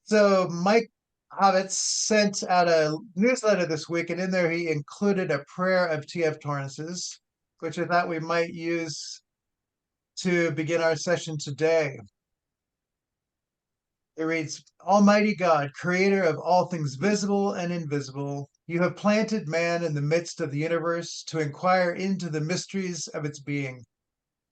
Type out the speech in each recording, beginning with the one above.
So Mike Hobbit sent out a newsletter this week, and in there he included a prayer of T.F. Torrance's, which I thought we might use to begin our session today. It reads, Almighty God, creator of all things visible and invisible, you have planted man in the midst of the universe to inquire into the mysteries of its being,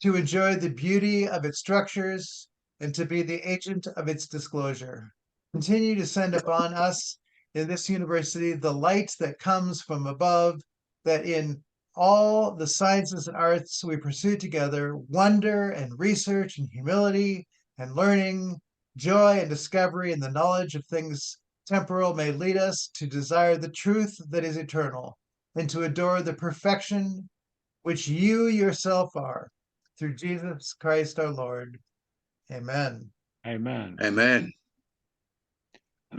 to enjoy the beauty of its structures, and to be the agent of its disclosure. Continue to send upon us in this university the light that comes from above, that in all the sciences and arts we pursue together, wonder and research and humility and learning, joy and discovery and the knowledge of things temporal may lead us to desire the truth that is eternal and to adore the perfection which you yourself are, through Jesus Christ our Lord. Amen. Amen. Amen.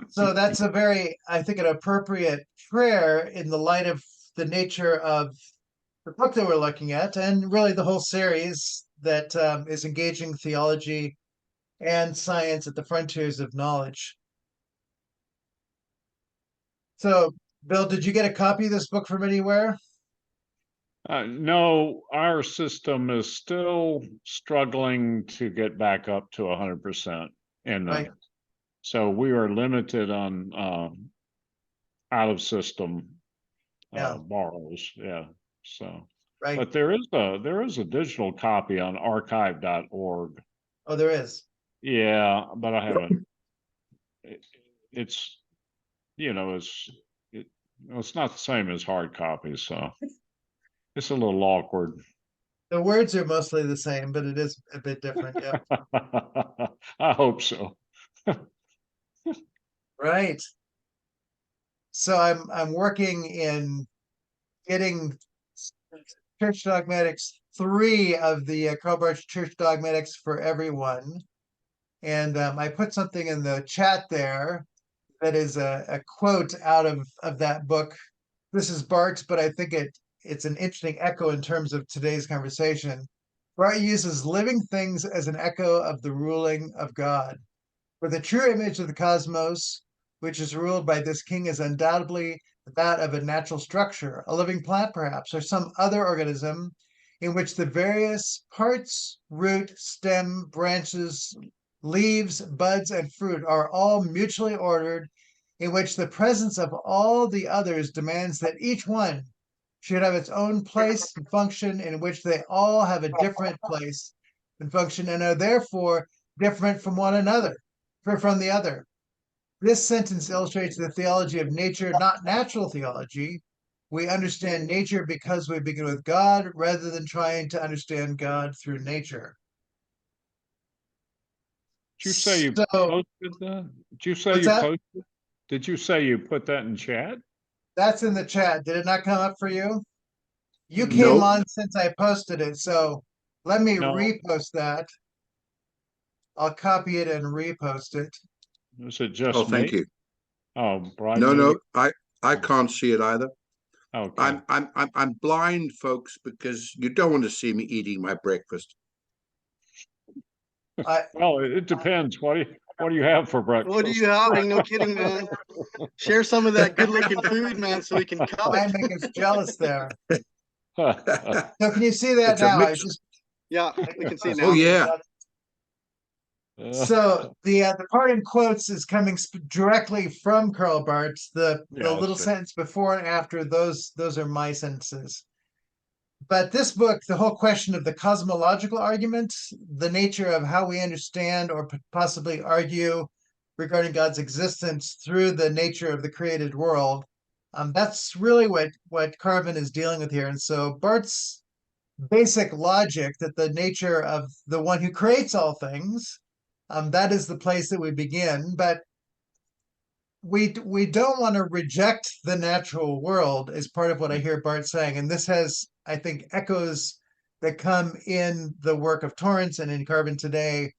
So that's a very, I think, an appropriate prayer in the light of the nature of the book that we're looking at, and really the whole series that is engaging theology and science at the frontiers of knowledge. So, Bill, did you get a copy of this book from anywhere? No, our system is still struggling to get back up to 100%. And Right. so we are limited on out of system Yeah. borrows. Yeah. So, Right. but there is a digital copy on archive.org. Oh, there is. Yeah, but I haven't. It's it's not the same as hard copies, so it's a little awkward. The words are mostly the same, but it is a bit different. Yeah. I hope so. Right. So I'm working in getting Church Dogmatics 3 of the Karl Barth's Church Dogmatics for Everyone. And I put something in the chat there that is a quote out of that book. This is Barth's, but I think it's an interesting echo in terms of today's conversation. Barth uses living things as an echo of the ruling of God. For the true image of the cosmos, which is ruled by this king, is undoubtedly that of a natural structure, a living plant perhaps, or some other organism in which the various parts, root, stem, branches, leaves, buds, and fruit are all mutually ordered, in which the presence of all the others demands that each one should have its own place and function, in which they all have a different place and function and are therefore different from one another, from the other. This sentence illustrates the theology of nature, not natural theology. We understand nature because we begin with God rather than trying to understand God through nature. Did you say you posted that? Did you say What's you that? posted? Did you say you put that in chat? That's in the chat. Did it not come up for you? You came Nope. on since I posted it, so let me No. repost that. I'll copy it and repost it. Is it just Oh, me? thank you. Oh, Brian. No, I can't see it either. Okay. I'm blind, folks, because you don't want to see me eating my breakfast. Well, it depends. What do you have for breakfast? What are you having? No kidding, man. Share some of that good-looking food, man, so we can cover I it. make us jealous there. So can you see that It's a now? mix. Yeah, we can see it now. Oh yeah. So the part in quotes is coming directly from Karl Barth. The Yeah, I little see. sentence before and after, those are my sentences. But this book, the whole question of the cosmological argument, the nature of how we understand or possibly argue regarding God's existence through the nature of the created world, that's really what Carvin is dealing with here. And so Barth's basic logic that the nature of the one who creates all things, that is the place that we begin. But we don't want to reject the natural world as part of what I hear Barth saying. And this has, I think, echoes that come in the work of Torrance and in Carvin today.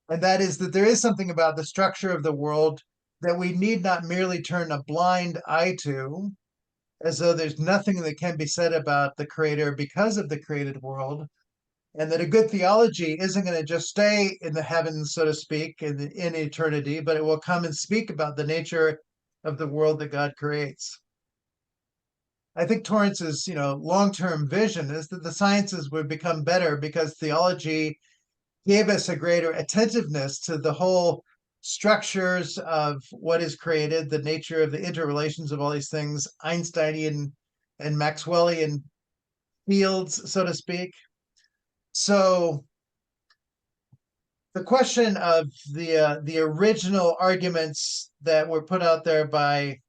And that is that there is something about the structure of the world that we need not merely turn a blind eye to, as though there's nothing that can be said about the creator because of the created world. and that a good theology isn't going to just stay in the heavens, so to speak, in eternity, but it will come and speak about the nature of the world that God creates. I think Torrance's, long-term vision is that the sciences would become better because theology gave us a greater attentiveness to the whole structures of what is created, the nature of the interrelations of all these things, Einsteinian and Maxwellian fields, so to speak. So the question of the original arguments that were put out there by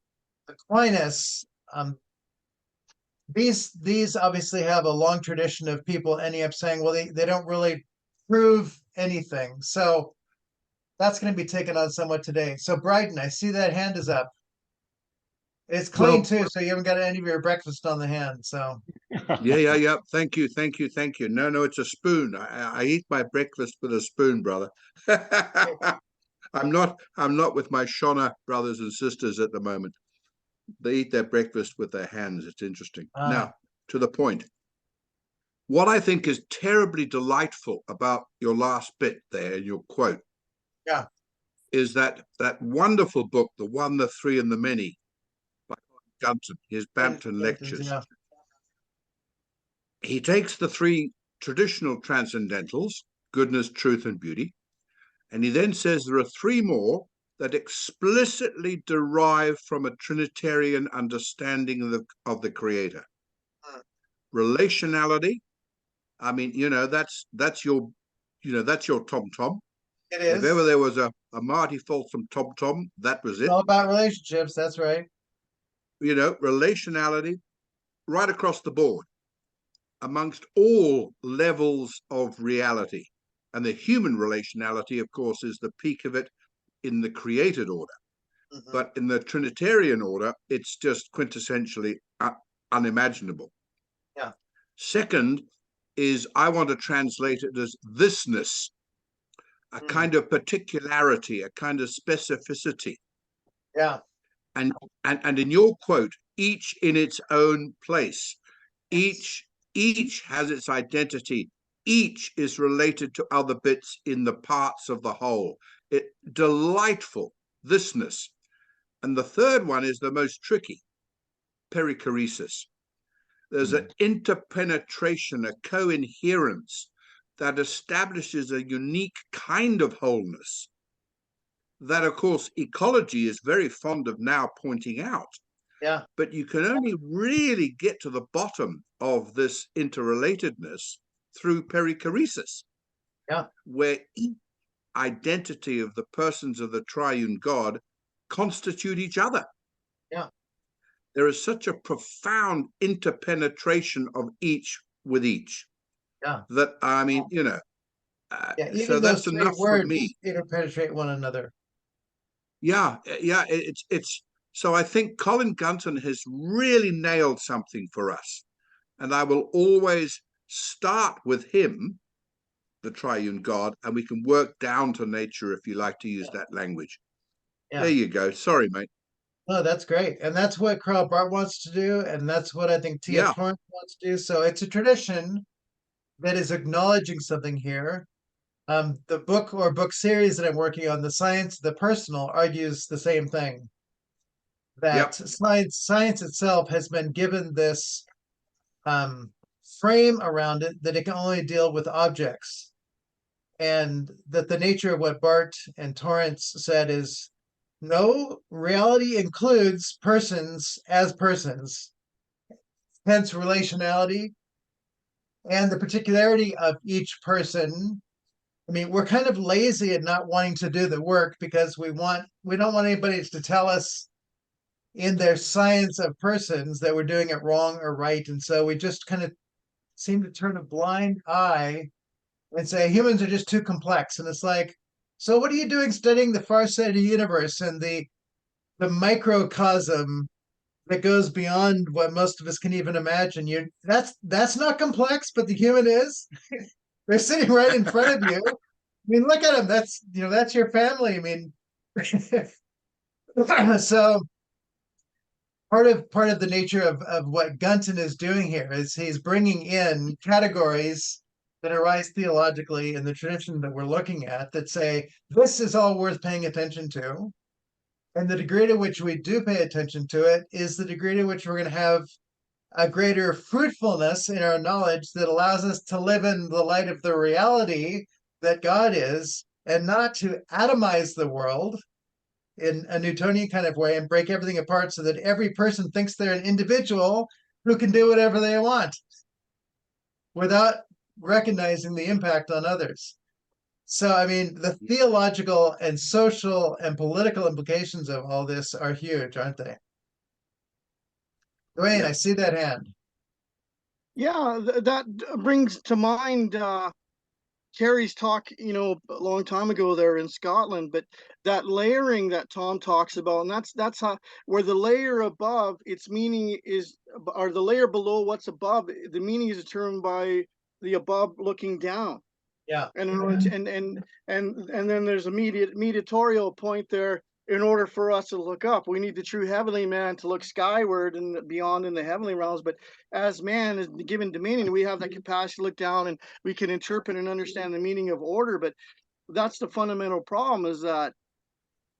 Aquinas, these obviously have a long tradition of people ending up saying, well, they don't really prove anything. So that's going to be taken on somewhat today. So Bryden, I see that hand is up. It's clean Well, too, so you haven't got any of your breakfast on the hand. So yeah. Thank you. No, it's a spoon. I eat my breakfast with a spoon, brother. I'm not with my Shona brothers and sisters at the moment. They eat their breakfast with their hands. It's interesting. Now, to the point. What I think is terribly delightful about your last bit there in your quote, yeah, is that wonderful book, The One, the Three, and the Many, by Gunton, his Bampton Lectures. Yeah. He takes the three traditional transcendentals, goodness, truth, and beauty, and he then says there are three more that explicitly derive from a Trinitarian understanding of the Creator. Relationality. I mean, that's your tom-tom. It is. If ever there was a Marty Folsom tom-tom, that was It's it. all about relationships. That's right. Relationality right across the board amongst all levels of reality. And the human relationality, of course, is the peak of it in the created order. Mm-hmm. But in the Trinitarian order, it's just quintessentially unimaginable. Yeah. Second is, I want to translate it as thisness, a kind of particularity, a kind of specificity. Yeah. And in your quote, each in its own place, each has its identity, each is related to other bits in the parts of the whole. Delightful thisness. And the third one is the most tricky, perichoresis. There's an interpenetration, a coherence that establishes a unique kind of wholeness that, of course, ecology is very fond of now pointing out. Yeah. But you can only really get to the bottom of this interrelatedness through perichoresis. Yeah. Where each identity of the persons of the triune God constitute each other. Yeah. There is such a profound interpenetration of each with each. Yeah. That, I mean, even so those that's three enough words for me. interpenetrate one another. Yeah. It's so I think Colin Gunton has really nailed something for us. And I will always start with him, the triune God, and we can work down to nature if you like to use that language. Yeah. There you go. Sorry, mate. No, that's great. And that's what Karl Barth wants to do. And that's what I think T.F. Torrance wants to do. So it's a tradition that is acknowledging something here. The book or book series that I'm working on, The Science of the Personal, argues the same thing. That science itself has been given this frame around it that it can only deal with objects. And that the nature of what Barth and Torrance said is, no, reality includes persons as persons, hence relationality and the particularity of each person. I mean, we're kind of lazy at not wanting to do the work because we don't want anybody to tell us in their science of persons that we're doing it wrong or right. And so we just kind of seem to turn a blind eye and say humans are just too complex. And it's like, so what are you doing studying the far side of the universe and the microcosm that goes beyond what most of us can even imagine? That's not complex, but the human is. They're sitting right in front of you. I mean, look at them. That's your family. I mean, so part of the nature of what Gunton is doing here is he's bringing in categories that arise theologically in the tradition that we're looking at that say this is all worth paying attention to. And the degree to which we do pay attention to it is the degree to which we're going to have a greater fruitfulness in our knowledge that allows us to live in the light of the reality that God is, and not to atomize the world in a Newtonian kind of way and break everything apart so that every person thinks they're an individual who can do whatever they want without recognizing the impact on others. So, I mean, the theological and social and political implications of all this are huge, aren't they? Dwayne, Yeah. I see that hand. Yeah, that brings to mind Carrie's talk, a long time ago there in Scotland, but that layering that Tom talks about, and that's how, where the layer above its meaning is, or the layer below what's above, the meaning is determined by the above looking down. Yeah. And then there's a mediatorial point there. In order for us to look up, we need the true heavenly man to look skyward and beyond in the heavenly realms. But as man is given dominion, we have that capacity to look down, and we can interpret and understand the meaning of order. But that's the fundamental problem, is that,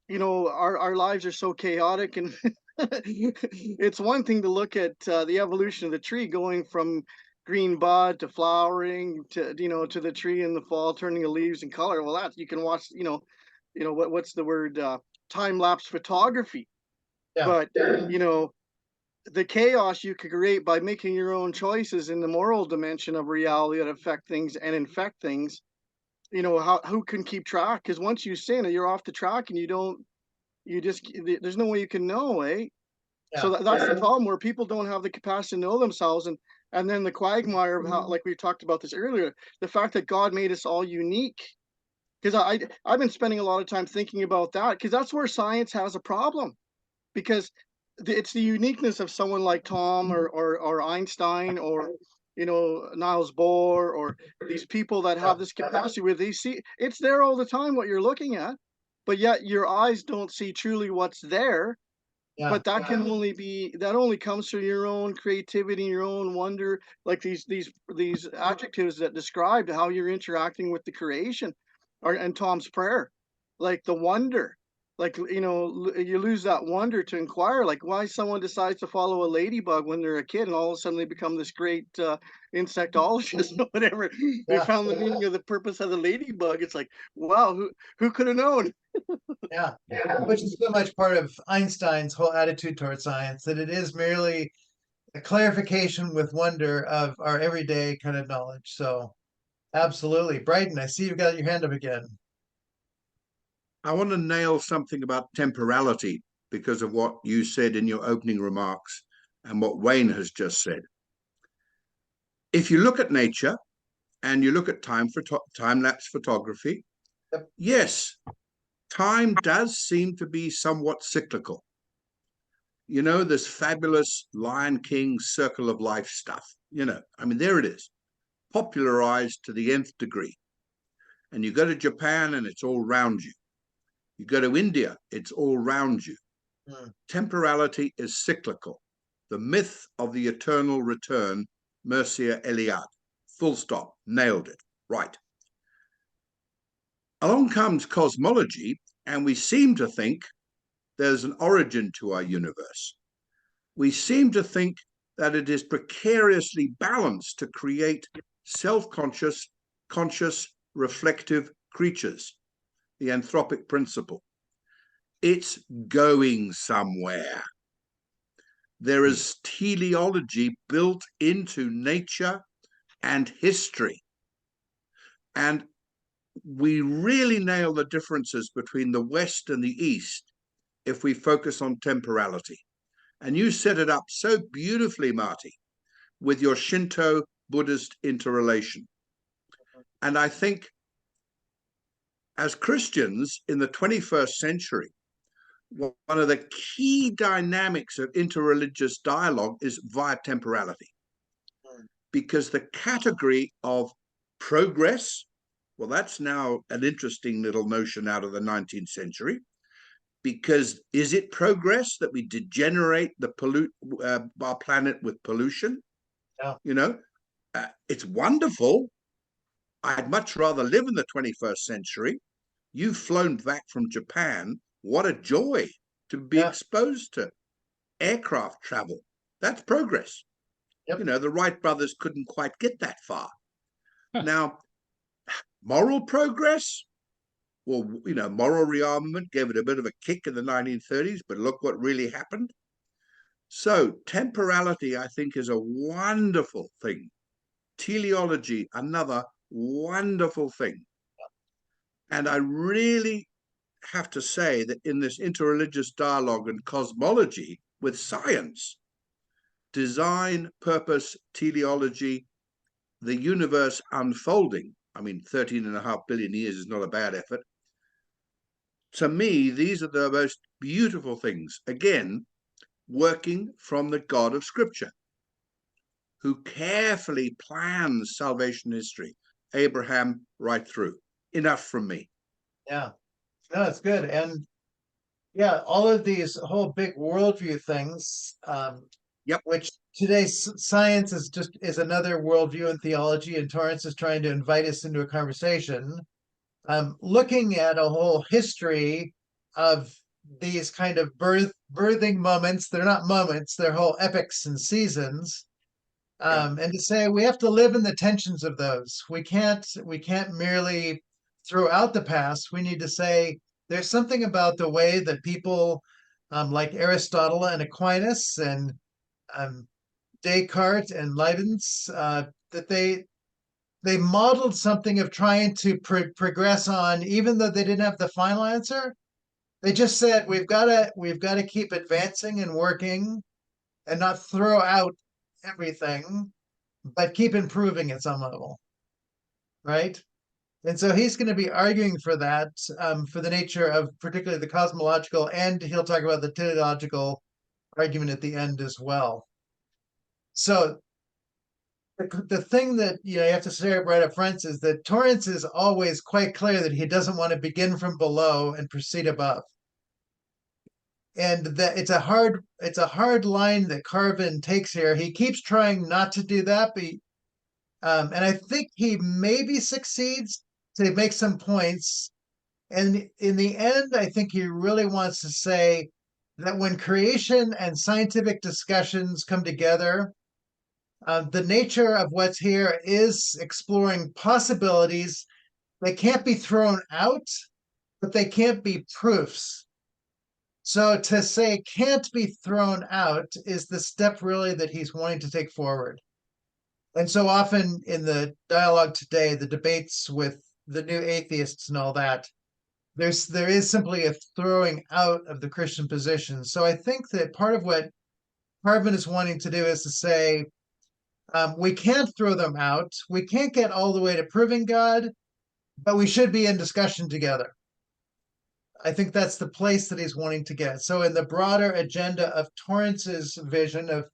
our lives are so chaotic, and it's one thing to look at the evolution of the tree going from green bud to flowering to to the tree in the fall turning the leaves and color. Well, that you can watch, what's the word, time-lapse photography. Yeah. But the chaos you could create by making your own choices in the moral dimension of reality that affect things and infect things, who can keep track? Because once you sin, you're off the track, and there's no way you can know, eh? Yeah. So that's the problem, where people don't have the capacity to know themselves, and then the quagmire of how, like we talked about this earlier, the fact that God made us all unique. Because I've been spending a lot of time thinking about that, because that's where science has a problem, because it's the uniqueness of someone like Tom or Einstein or Niels Bohr, or these people that have this capacity where they see it's there all the time what you're looking at, but yet your eyes don't see truly what's there. Yeah. But that only comes through your own creativity, your own wonder, like these adjectives that describe how you're interacting with the creation, and Tom's prayer, like the wonder, like you lose that wonder to inquire, like why someone decides to follow a ladybug when they're a kid, and all of a sudden they become this great insectologist or whatever. They Yeah. found the meaning of the purpose of the ladybug. It's like, wow, who could have known? Yeah. Which is so much part of Einstein's whole attitude towards science, that it is merely a clarification with wonder of our everyday kind of knowledge. So absolutely. Brighton, I see you've got your hand up again. I want to nail something about temporality because of what you said in your opening remarks and what Wayne has just said. If you look at nature and you look at time-lapse photography, Yep. yes, time does seem to be somewhat cyclical. This fabulous Lion King circle of life stuff, there it is, popularized to the nth degree. And you go to Japan and it's all round you. You go to India, it's all round you. Temporality is cyclical. The myth of the eternal return, Mircea Eliade, full stop, nailed it, right. Along comes cosmology, and we seem to think there's an origin to our universe. We seem to think that it is precariously balanced to create self-conscious, conscious, reflective creatures, the anthropic principle. It's going somewhere. There is teleology built into nature and history. And we really nail the differences between the West and the East if we focus on temporality. And you set it up so beautifully, Marty, with your Shinto Buddhist interrelation. And I think as Christians in the 21st century, one of the key dynamics of interreligious dialogue is via temporality. Because the category of progress, well, that's now an interesting little notion out of the 19th century. Because is it progress that we degenerate our planet with pollution? Yeah. It's wonderful, I'd much rather live in the 21st century. You've flown back from Japan. What a joy to be Yeah. exposed to aircraft travel. That's progress. Yep. You know, the Wright brothers couldn't quite get that far. Now, moral progress? Well, you know, moral rearmament gave it a bit of a kick in the 1930s, but look what really happened. So, temporality, I think, is a wonderful thing. Teleology, another wonderful thing. And I really have to say that in this interreligious dialogue and cosmology with science, design, purpose, teleology, the universe unfolding, I mean, 13.5 billion years is not a bad effort. To me, these are the most beautiful things. Again, working from the God of Scripture, who carefully plans salvation history, Abraham right through. Enough from me. Yeah. No, it's good. And yeah, all of these whole big worldview things, Yep. which today's science is another worldview in theology, and Torrance is trying to invite us into a conversation. Looking at a whole history of these kind of birthing moments. They're not moments, they're whole epics and seasons. And to say we have to live in the tensions of those. We can't merely throw out the past. We need to say there's something about the way that people like Aristotle and Aquinas and Descartes and Leibniz that they modeled something of trying to progress on, even though they didn't have the final answer. They just said we've got to keep advancing and working, and not throw out everything, but keep improving at some level, right? And so he's going to be arguing for that, for the nature of particularly the cosmological, and he'll talk about the teleological argument at the end as well. So the thing that you have to say right up front is that Torrance is always quite clear that he doesn't want to begin from below and proceed above, and that it's a hard line that Carvin takes here. He keeps trying not to do that, but and I think he maybe succeeds to make some points. And in the end, I think he really wants to say that when creation and scientific discussions come together, the nature of what's here is exploring possibilities. They can't be thrown out, but they can't be proofs. So to say can't be thrown out is the step really that he's wanting to take forward. And so often in the dialogue today, the debates with the new atheists and all that, there is simply a throwing out of the Christian position. So I think that part of what Carvin is wanting to do is to say, we can't throw them out. We can't get all the way to proving God, but we should be in discussion together. I think that's the place that he's wanting to get. So in the broader agenda of Torrance's vision of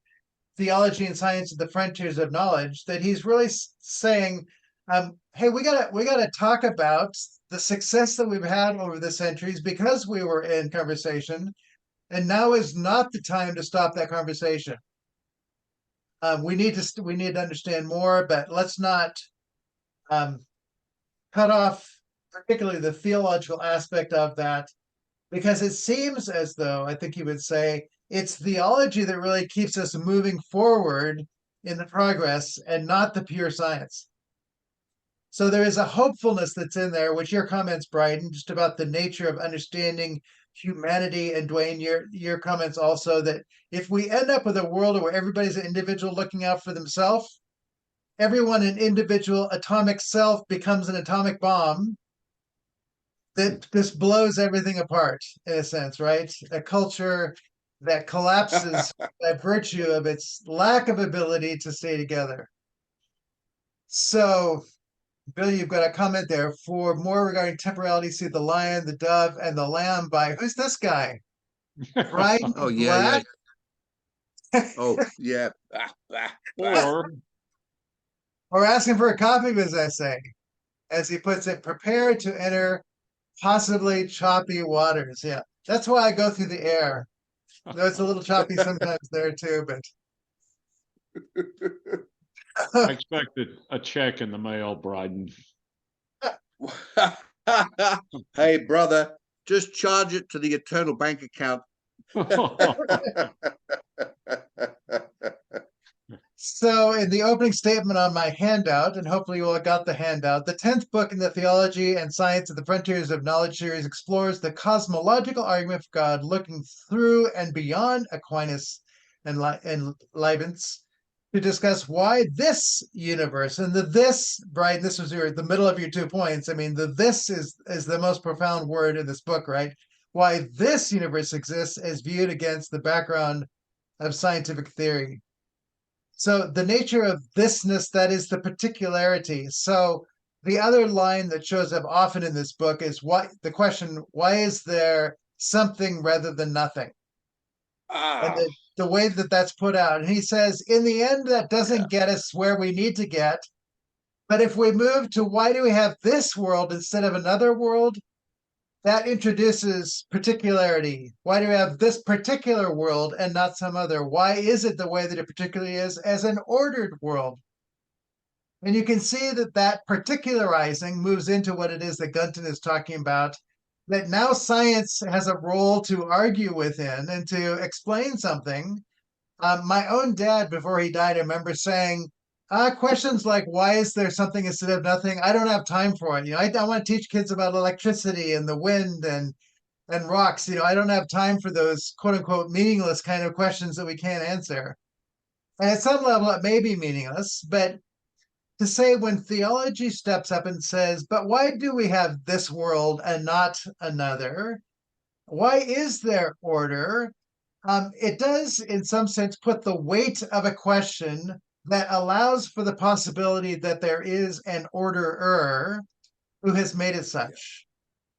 theology and science at the frontiers of knowledge, that he's really saying, hey, we gotta talk about the success that we've had over the centuries because we were in conversation, and now is not the time to stop that conversation. We need to understand more, but let's not cut off particularly the theological aspect of that, because it seems as though, I think he would say, it's theology that really keeps us moving forward in the progress and not the pure science. So there is a hopefulness that's in there, which your comments, Bryden, just about the nature of understanding humanity, and Dwayne, your comments also, that if we end up with a world where everybody's an individual looking out for themselves, everyone an individual atomic self becomes an atomic bomb, that this blows everything apart in a sense, right? A culture that collapses by virtue of its lack of ability to stay together. So, Bill, you've got a comment there. For more regarding temporality, see The Lion, the Dove, and the Lamb by, who's this guy? Bryden Oh, yeah, Black? yeah. Oh, yeah. Or Or asking for a copy of his essay. As he puts it, prepare to enter possibly choppy waters. Yeah, that's why I go through the air. Though it's a little choppy sometimes there too, but I expected a check in the mail, Bryden. Hey, brother, just charge it to the eternal bank account. So in the opening statement on my handout, and hopefully you all got the handout, the 10th book in the Theology and Science at the Frontiers of Knowledge series explores the cosmological argument for God, looking through and beyond Aquinas and Leibniz to discuss why this universe, and the this, Brian, this was the middle of your 2 points. I mean, the this is the most profound word in this book, right? Why this universe exists as viewed against the background of scientific theory. So the nature of thisness, that is the particularity. So the other line that shows up often in this book is the question, why is there something rather than nothing? And the way that that's put out. And he says, in the end, that doesn't get us where we need to get. But if we move to why do we have this world instead of another world, that introduces particularity. Why do we have this particular world and not some other? Why is it the way that it particularly is as an ordered world? And you can see that that particularizing moves into what it is that Gunton is talking about, that now science has a role to argue within and to explain something. My own dad, before he died, I remember saying, questions like, why is there something instead of nothing? I don't have time for it. I want to teach kids about electricity and the wind and rocks. I don't have time for those quote unquote meaningless kind of questions that we can't answer. And at some level, it may be meaningless, but to say when theology steps up and says, but why do we have this world and not another? Why is there order? It does, in some sense, put the weight of a question that allows for the possibility that there is an orderer who has made it such.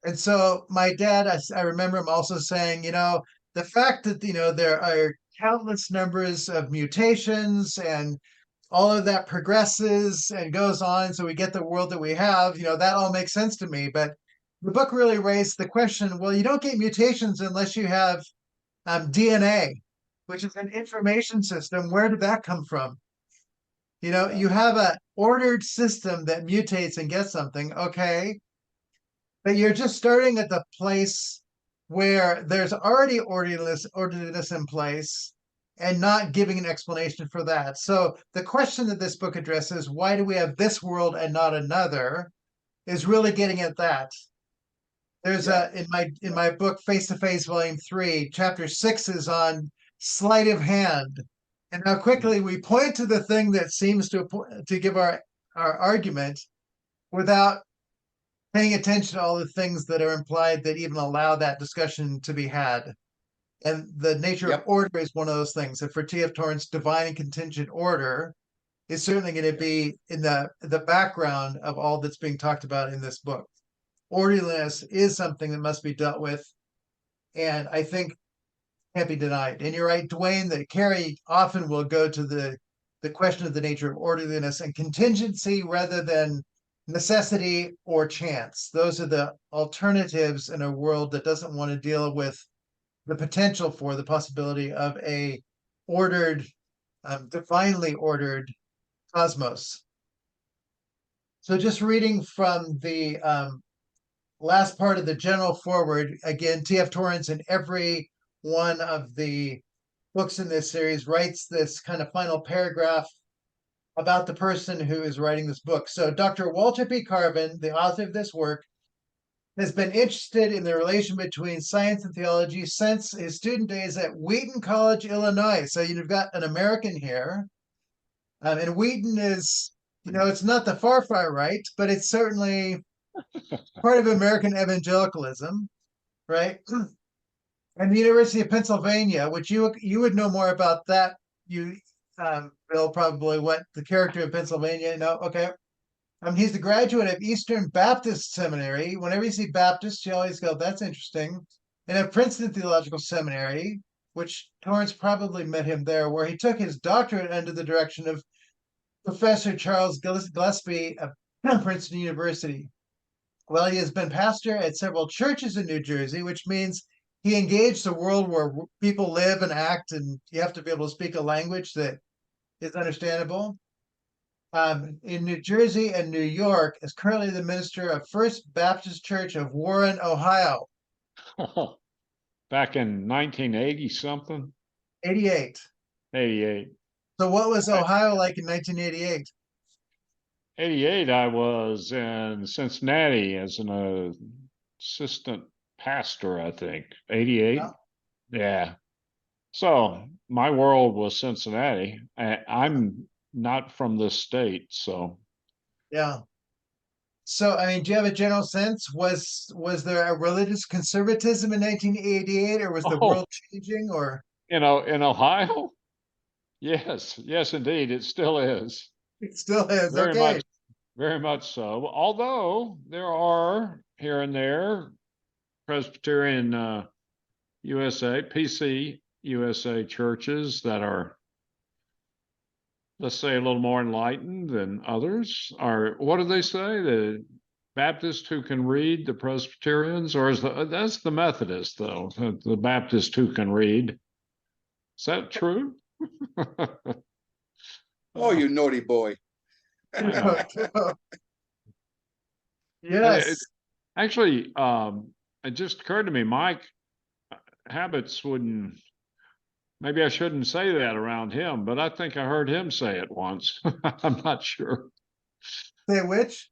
And so my dad, I remember him also saying, the fact that, there are countless numbers of mutations and all of that progresses and goes on. So we get the world that we have, that all makes sense to me. But the book really raised the question, well, you don't get mutations unless you have DNA, which is an information system. Where did that come from? You have a ordered system that mutates and gets something. Okay. But you're just starting at the place where there's already orderliness in place and not giving an explanation for that. So the question that this book addresses, why do we have this world and not another, is really getting at that. There's in my book, Face to Face, Volume 3, Chapter 6 is on sleight of hand, and how quickly we point to the thing that seems to give our argument without paying attention to all the things that are implied that even allow that discussion to be had. And the nature of order is one of those things. And for T.F. Torrance, divine and contingent order is certainly going to be in the background of all that's being talked about in this book. Orderliness is something that must be dealt with, and I think can't be denied. And you're right, Dwayne, that Carrie often will go to the question of the nature of orderliness and contingency rather than necessity or chance. Those are the alternatives in a world that doesn't want to deal with the potential for the possibility of a ordered, divinely ordered cosmos. So just reading from the last part of the general foreword, again, T.F. Torrance in every one of the books in this series writes this kind of final paragraph about the person who is writing this book. So Dr. Walter P. Carvin, the author of this work, has been interested in the relation between science and theology since his student days at Wheaton College, Illinois. So you've got an American here. And Wheaton is, it's not the far, far right, but it's certainly part of American evangelicalism, right? And the University of Pennsylvania, which you would know more about that. Bill, probably what the character of Pennsylvania. No, okay. He's the graduate of Eastern Baptist Seminary. Whenever you see Baptist, you always go, that's interesting. And at Princeton Theological Seminary, which Torrance probably met him there, where he took his doctorate under the direction of Professor Charles Gillespie of Princeton University. Well, he has been pastor at several churches in New Jersey, which means he engaged a world where people live and act, and you have to be able to speak a language that is understandable. in New Jersey and New York, is currently the minister of First Baptist Church of Warren, Ohio. Back in 1980 something, 88. 88. So what was Ohio like in 1988? 88, I was in Cincinnati as an assistant pastor, I think. 88. Yeah. Yeah. So my world was Cincinnati. I'm not from this state, so Yeah. So, I mean, do you have a general sense? Was there a religious conservatism in 1988, or was the oh, world changing, or in Ohio? Yes, yes, indeed, it still is. it still is? Very Okay. very much so. Although there are here and there Presbyterian USA, PC USA churches that are, let's say, a little more enlightened than others. Are, what do they say? The Baptists who can read, the Presbyterians, or is that's the Methodist though? The Baptist who can read. Is that true? Oh, you naughty boy. Yeah. Yes. Actually, it just occurred to me, my habits wouldn't. Maybe I shouldn't say that around him, but I think I heard him say it once. I'm not sure, Say which?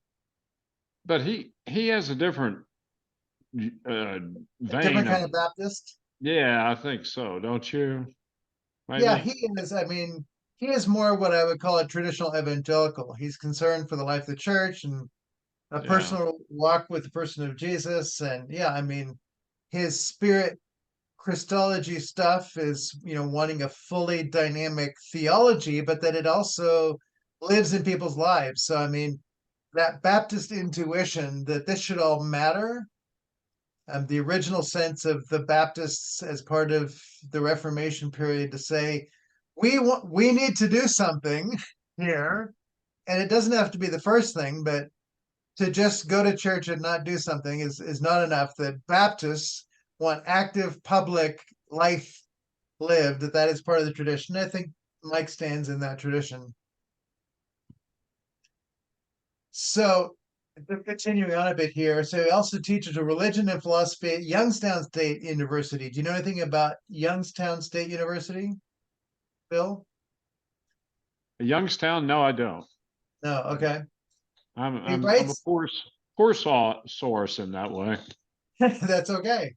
but he has a different vein Different of. kind of Baptist? Yeah, I think so. Don't you? Yeah, Maybe. he is. I mean, he is more what I would call a traditional evangelical. He's concerned for the life of the church and a Yeah. personal walk with the person of Jesus. And yeah, I mean, his spirit Christology stuff is, wanting a fully dynamic theology, but that it also lives in people's lives. So, I mean, that Baptist intuition that this should all matter, the original sense of the Baptists as part of the Reformation period to say, we need to do something here, and it doesn't have to be the first thing, but to just go to church and not do something is not enough. That Baptists want active public life lived, that is part of the tradition. I think Mike stands in that tradition. So continuing on a bit here, so he also teaches a religion and philosophy at Youngstown State University. Do you know anything about Youngstown State University, Bill? Youngstown? No, I don't. No, okay. He I'm a writes, poor source in that way. that's okay.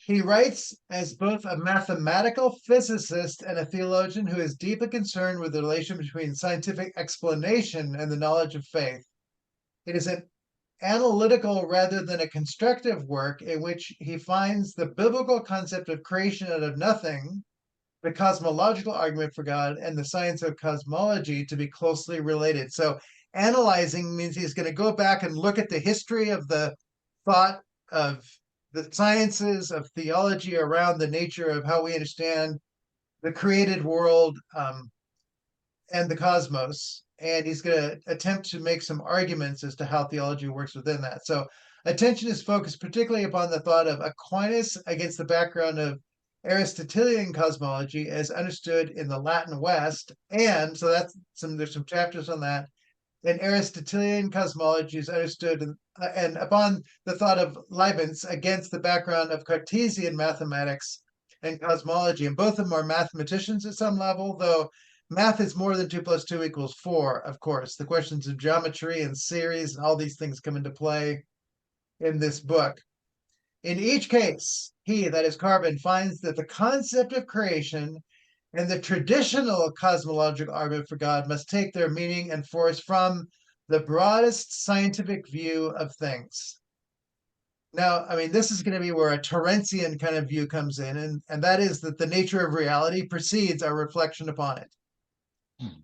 He writes as both a mathematical physicist and a theologian who is deeply concerned with the relation between scientific explanation and the knowledge of faith. It is an analytical rather than a constructive work in which he finds the biblical concept of creation out of nothing, the cosmological argument for God, and the science of cosmology to be closely related. So analyzing means he's going to go back and look at the history of the thought of the sciences of theology around the nature of how we understand the created world, and the cosmos. And he's going to attempt to make some arguments as to how theology works within that. So attention is focused particularly upon the thought of Aquinas against the background of Aristotelian cosmology as understood in the Latin West. And so there's some chapters on that. And Aristotelian cosmology is understood and upon the thought of Leibniz against the background of Cartesian mathematics and cosmology. And both of them are mathematicians at some level, though math is more than 2 + 2 = 4, of course. The questions of geometry and series and all these things come into play in this book. In each case, he, that is Carvin, finds that the concept of creation and the traditional cosmological argument for God must take their meaning and force from the broadest scientific view of things. Now, I mean, this is going to be where a Torrancean kind of view comes in, and that is that the nature of reality precedes our reflection upon it.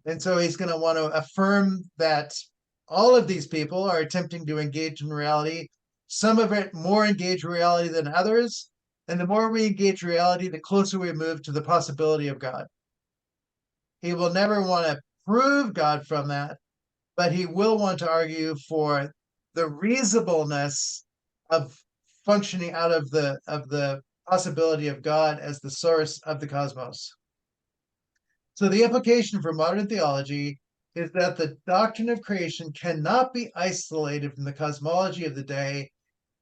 And so he's going to want to affirm that all of these people are attempting to engage in reality, some of it more engage reality than others. And the more we engage reality, the closer we move to the possibility of God. He will never want to prove God from that, but he will want to argue for the reasonableness of functioning out of the possibility of God as the source of the cosmos. So the implication for modern theology is that the doctrine of creation cannot be isolated from the cosmology of the day,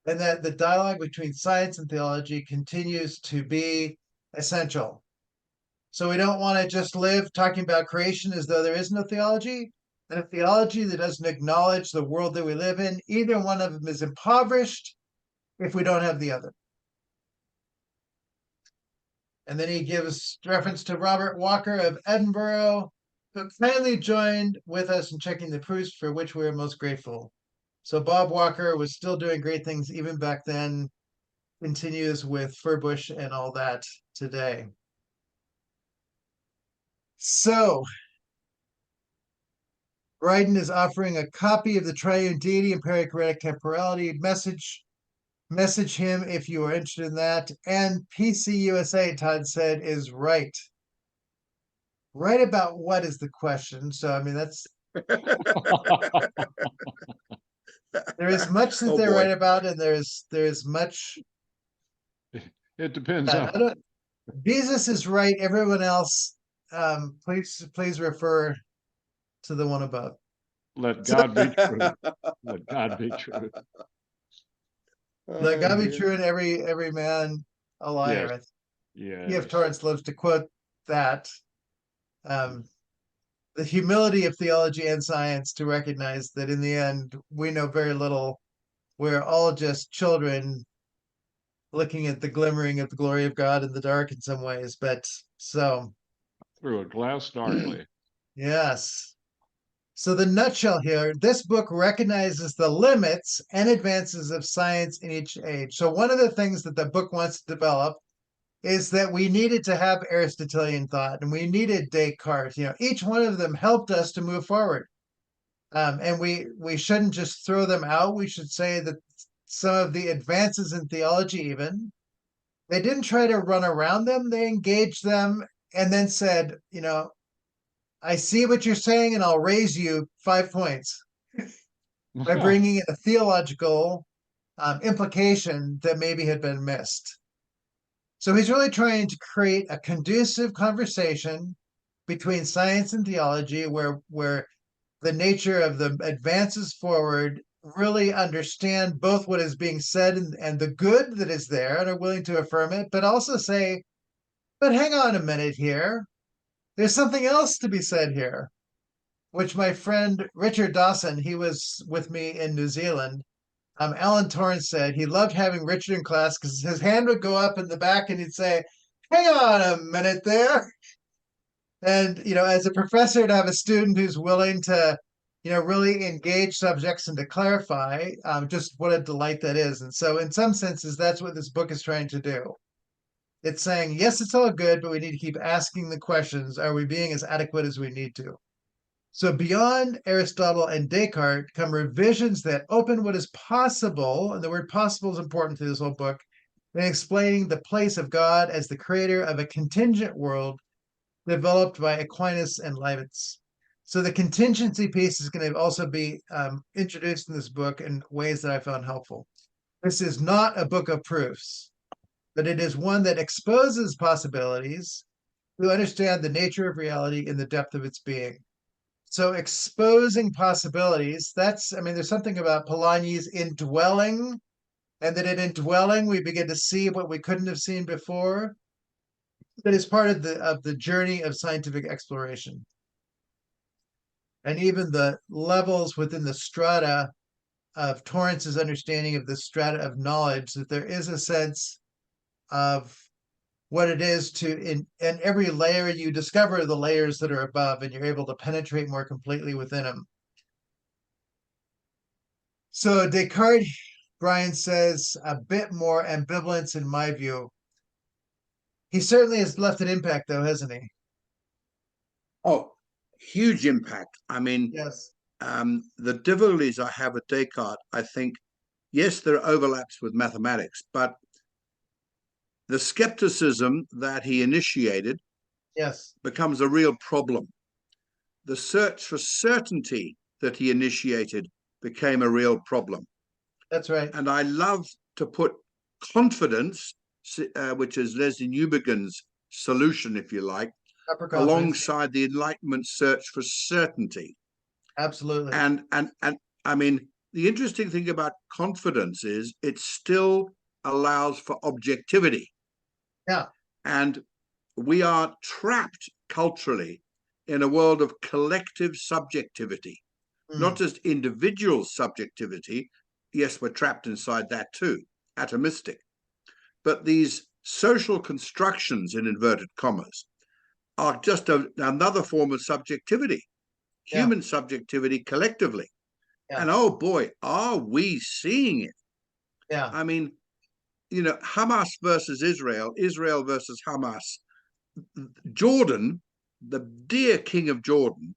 and that the dialogue between science and theology continues to be essential. So we don't want to just live talking about creation as though there is no theology, and a theology that doesn't acknowledge the world that we live in. Either one of them is impoverished if we don't have the other. And then he gives reference to Robert Walker of Edinburgh, who kindly joined with us in checking the proofs, for which we are most grateful. So Bob Walker was still doing great things even back then, continues with Furbush and all that today. So Bryden is offering a copy of the Triune Deity and Perichoretic Temporality. Message him if you are interested in that. And PCUSA, Todd said, is right. Right about what is the question? So, I mean, that's there is much that Oh, they're boy. right about, and there's much. It depends I on. don't, Jesus is right. Everyone else, please refer to the one above. Let God be true. Let God be true. Let God be dear. true and every man a liar. Yes. E.F. Yes. Torrance loves to quote that. The humility of theology and science to recognize that in the end, we know very little. We're all just children looking at the glimmering of the glory of God in the dark in some ways. But so, Through a glass darkly. yes. So the nutshell here, this book recognizes the limits and advances of science in each age. So one of the things that the book wants to develop is that we needed to have Aristotelian thought and we needed Descartes. You know, each one of them helped us to move forward. And we shouldn't just throw them out. We should say that some of the advances in theology, even, they didn't try to run around them. They engaged them and then said, you know, I see what you're saying, and I'll raise you 5 points by bringing in a theological implication that maybe had been missed. So he's really trying to create a conducive conversation between science and theology where the nature of the advances forward really understand both what is being said and the good that is there and are willing to affirm it, but also say, but hang on a minute here. There's something else to be said here, which my friend Richard Dawson, he was with me in New Zealand. Alan Torrance said he loved having Richard in class because his hand would go up in the back and he'd say, hang on a minute there. And, you know, as a professor, to have a student who's willing to, you know, really engage subjects and to clarify, just what a delight that is. And so in some senses, that's what this book is trying to do. It's saying, yes, it's all good, but we need to keep asking the questions. Are we being as adequate as we need to? So beyond Aristotle and Descartes come revisions that open what is possible, and the word possible is important to this whole book, in explaining the place of God as the creator of a contingent world developed by Aquinas and Leibniz. So the contingency piece is going to also be introduced in this book in ways that I found helpful. This is not a book of proofs, but it is one that exposes possibilities to understand the nature of reality in the depth of its being. So exposing possibilities, I mean, there's something about Polanyi's indwelling, and that in indwelling, we begin to see what we couldn't have seen before. That is part of the journey of scientific exploration. And even the levels within the strata of Torrance's understanding of the strata of knowledge, that there is a sense of what it is to, in every layer, you discover the layers that are above and you're able to penetrate more completely within them. So Descartes, Brian says, a bit more ambivalence in my view. He certainly has left an impact though, hasn't he? Oh, huge impact. I mean, Yes. the difficulties I have with Descartes, I think, yes, there are overlaps with mathematics, but the skepticism that he initiated Yes. becomes a real problem. The search for certainty that he initiated became a real problem. That's right. And I love to put confidence, which is Leslie Newbegin's solution, if you like, alongside the Enlightenment search for certainty. Absolutely. And I mean, the interesting thing about confidence is it still allows for objectivity. Yeah. And we are trapped culturally in a world of collective subjectivity, not just individual subjectivity. Yes, we're trapped inside that too, atomistic. But these social constructions, in inverted commas, are just another form of subjectivity, human subjectivity collectively. Yeah. And oh boy, are we seeing it? Yeah. I mean, Hamas versus Israel, Israel versus Hamas. Jordan, the dear king of Jordan,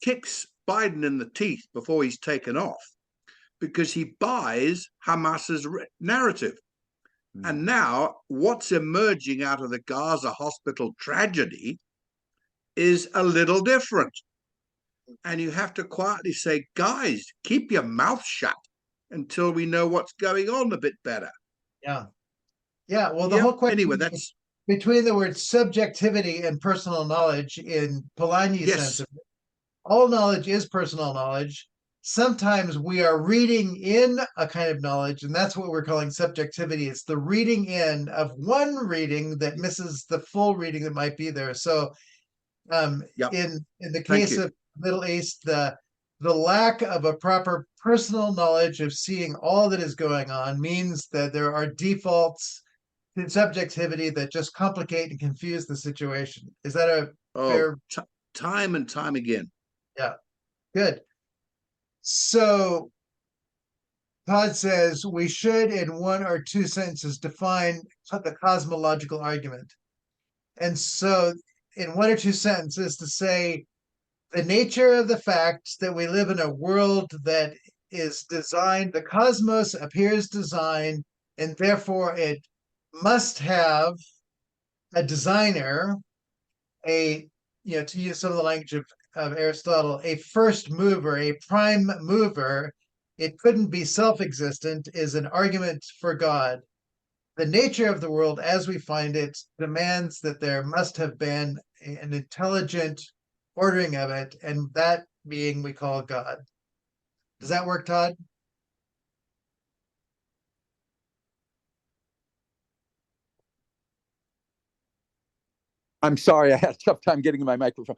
kicks Biden in the teeth before he's taken off because he buys Hamas's narrative. And now what's emerging out of the Gaza hospital tragedy is a little different. And you have to quietly say, guys, keep your mouth shut until we know what's going on a bit better. Yeah. Yeah. Well, the whole question anyway, that's between the word subjectivity and personal knowledge in Polanyi's sense of all knowledge is personal knowledge. Sometimes we are reading in a kind of knowledge, and that's what we're calling subjectivity. It's the reading in of one reading that misses the full reading that might be there. So in the case of Middle East, the lack of a proper personal knowledge of seeing all that is going on means that there are defaults in subjectivity that just complicate and confuse the situation. Is that a fair? Time and time again. Yeah, good. So Todd says we should, in one or two sentences, define the cosmological argument. And so, in one or two sentences, to say the nature of the fact that we live in a world that is designed, the cosmos appears designed, and therefore it must have a designer, to use some of the language of Aristotle, a first mover, a prime mover. It couldn't be self-existent is an argument for God. The nature of the world as we find it demands that there must have been an intelligent ordering of it, and that being we call God. Does that work, Todd? I'm sorry, I had a tough time getting to my microphone.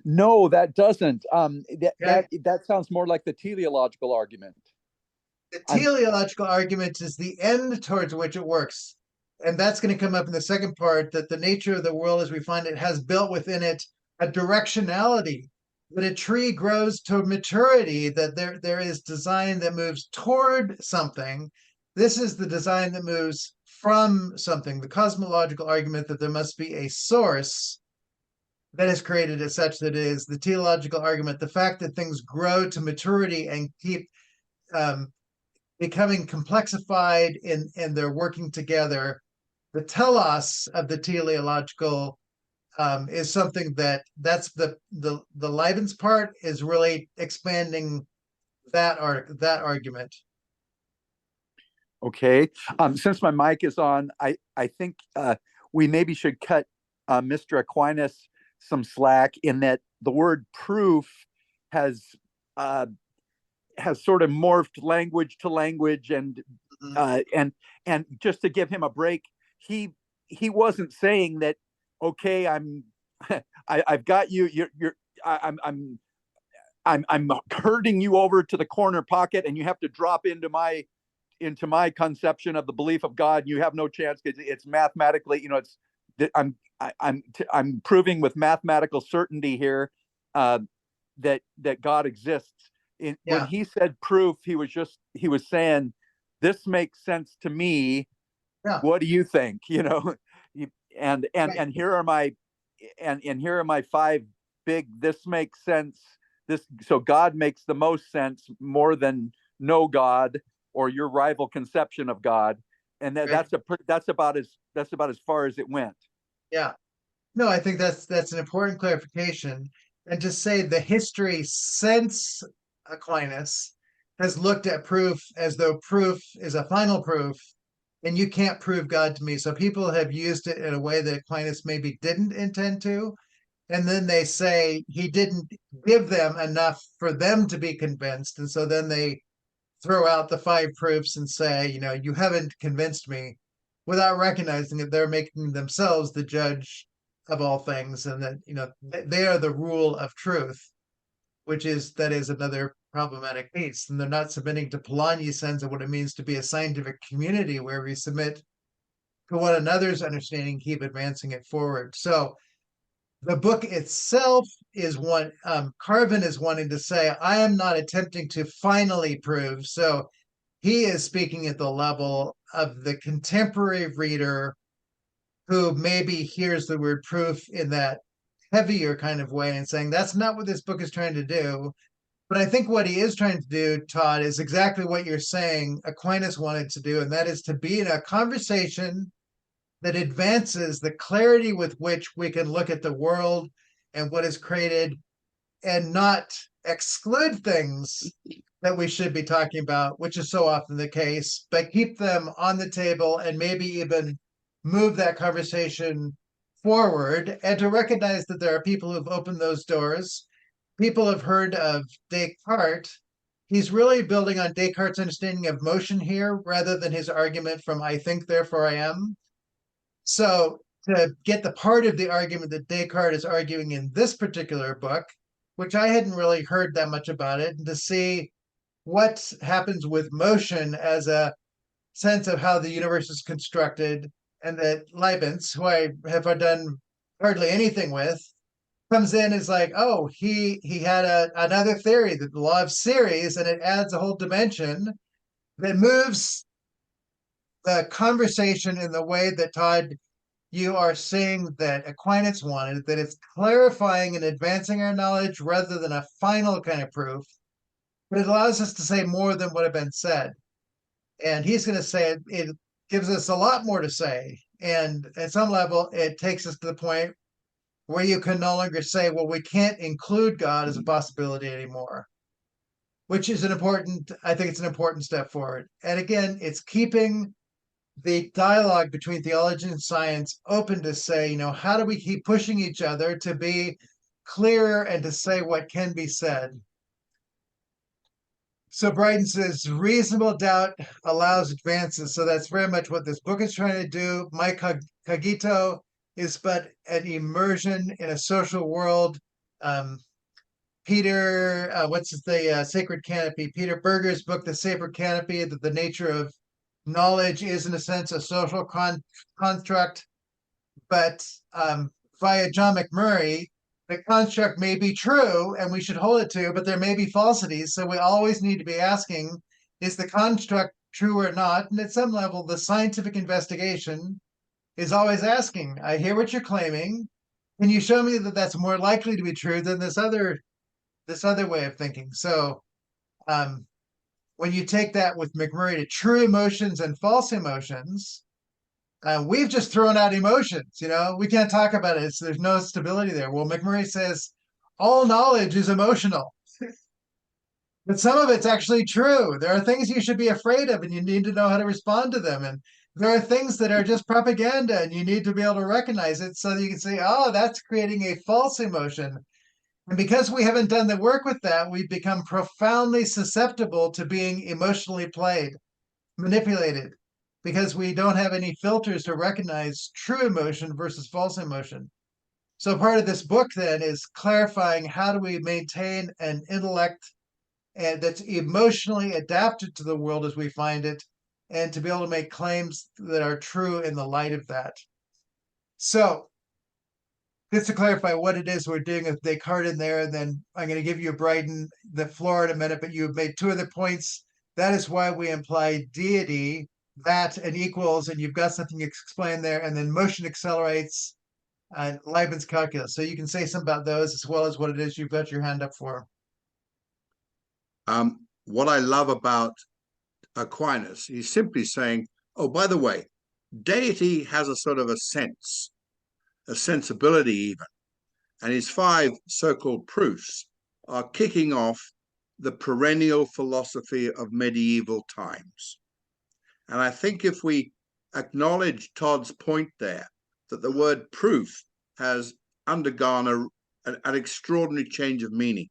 No, that doesn't. That sounds more like the teleological argument. The teleological argument is the end towards which it works. And that's going to come up in the second part, that the nature of the world as we find it has built within it a directionality, that a tree grows to maturity, that there is design that moves toward something. This is the design that moves from something, the cosmological argument that there must be a source that is created as such that is the teleological argument, the fact that things grow to maturity and keep becoming complexified and they're working together. The telos of the teleological is something that's the Leibniz part is really expanding that argument. Okay. Since my mic is on, I think we maybe should cut Mr. Aquinas some slack in that the word proof has sort of morphed language to language, and just to give him a break, he wasn't saying that, okay, I've got you, I'm herding you over to the corner pocket and you have to drop into my conception of the belief of God. You have no chance because it's mathematically, I'm proving with mathematical certainty here that God exists. When he said proof, he was saying, this makes sense to me. Yeah. What do you think? And here are my five big, this makes sense. So God makes the most sense more than no God or your rival conception of God. And that's about as far as it went. Yeah. No, I think that's an important clarification. And to say the history since Aquinas has looked at proof as though proof is a final proof, and you can't prove God to me. So people have used it in a way that Aquinas maybe didn't intend to. And then they say he didn't give them enough for them to be convinced. And so then they throw out the 5 proofs and say, you haven't convinced me, without recognizing that they're making themselves the judge of all things, and that, they are the rule of truth, that is another problematic piece. And they're not submitting to Polanyi's sense of what it means to be a scientific community where we submit to one another's understanding, keep advancing it forward. So the book itself is one, Carvin is wanting to say, I am not attempting to finally prove. So he is speaking at the level of the contemporary reader who maybe hears the word proof in that heavier kind of way and saying, that's not what this book is trying to do. But I think what he is trying to do, Todd, is exactly what you're saying Aquinas wanted to do, and that is to be in a conversation that advances the clarity with which we can look at the world and what is created, and not exclude things that we should be talking about, which is so often the case, but keep them on the table and maybe even move that conversation forward, and to recognize that there are people who've opened those doors. People have heard of Descartes. He's really building on Descartes' understanding of motion here rather than his argument from I think, therefore I am. So to get the part of the argument that Descartes is arguing in this particular book, which I hadn't really heard that much about it, and to see what happens with motion as a sense of how the universe is constructed, and that Leibniz, who I have done hardly anything with, comes in as like, oh, he had another theory, that the law of series, and it adds a whole dimension that moves the conversation in the way that, Todd, you are seeing that Aquinas wanted, that it's clarifying and advancing our knowledge rather than a final kind of proof, but it allows us to say more than what had been said. And he's going to say it gives us a lot more to say. And at some level, it takes us to the point where you can no longer say, well, we can't include God as a possibility anymore, which is I think it's an important step forward. And again, it's keeping the dialogue between theology and science open to say, how do we keep pushing each other to be clearer and to say what can be said? So Brighton says, reasonable doubt allows advances. So that's very much what this book is trying to do. My cogito is but an immersion in a social world. Peter, the Sacred Canopy? Peter Berger's book, The Sacred Canopy, that the nature of knowledge is, in a sense, a social construct. But via John McMurray, the construct may be true and we should hold it to, but there may be falsities. So we always need to be asking, is the construct true or not? And at some level, the scientific investigation is always asking, I hear what you're claiming. Can you show me that that's more likely to be true than this other way of thinking? So when you take that with McMurray to true emotions and false emotions, we've just thrown out emotions. We can't talk about it. There's no stability there. Well, McMurray says all knowledge is emotional, but some of it's actually true. There are things you should be afraid of, and you need to know how to respond to them. And there are things that are just propaganda, and you need to be able to recognize it so that you can say, oh, that's creating a false emotion. And because we haven't done the work with that, we've become profoundly susceptible to being emotionally played, manipulated, because we don't have any filters to recognize true emotion versus false emotion. So part of this book then is clarifying, how do we maintain an intellect that's emotionally adapted to the world as we find it, and to be able to make claims that are true in the light of that. So just to clarify what it is we're doing with Descartes in there, and then I'm going to give you the floor in a minute, but you've made 2 other points. That is why we imply deity, that and equals, and you've got something explained there, and then motion accelerates and Leibniz calculus. So you can say something about those as well as what it is you've got your hand up for. What I love about Aquinas, he's simply saying, oh, by the way, deity has a sort of a sense, a sensibility even, and his 5 so-called proofs are kicking off the perennial philosophy of medieval times. And I think if we acknowledge Todd's point there, that the word proof has undergone an extraordinary change of meaning.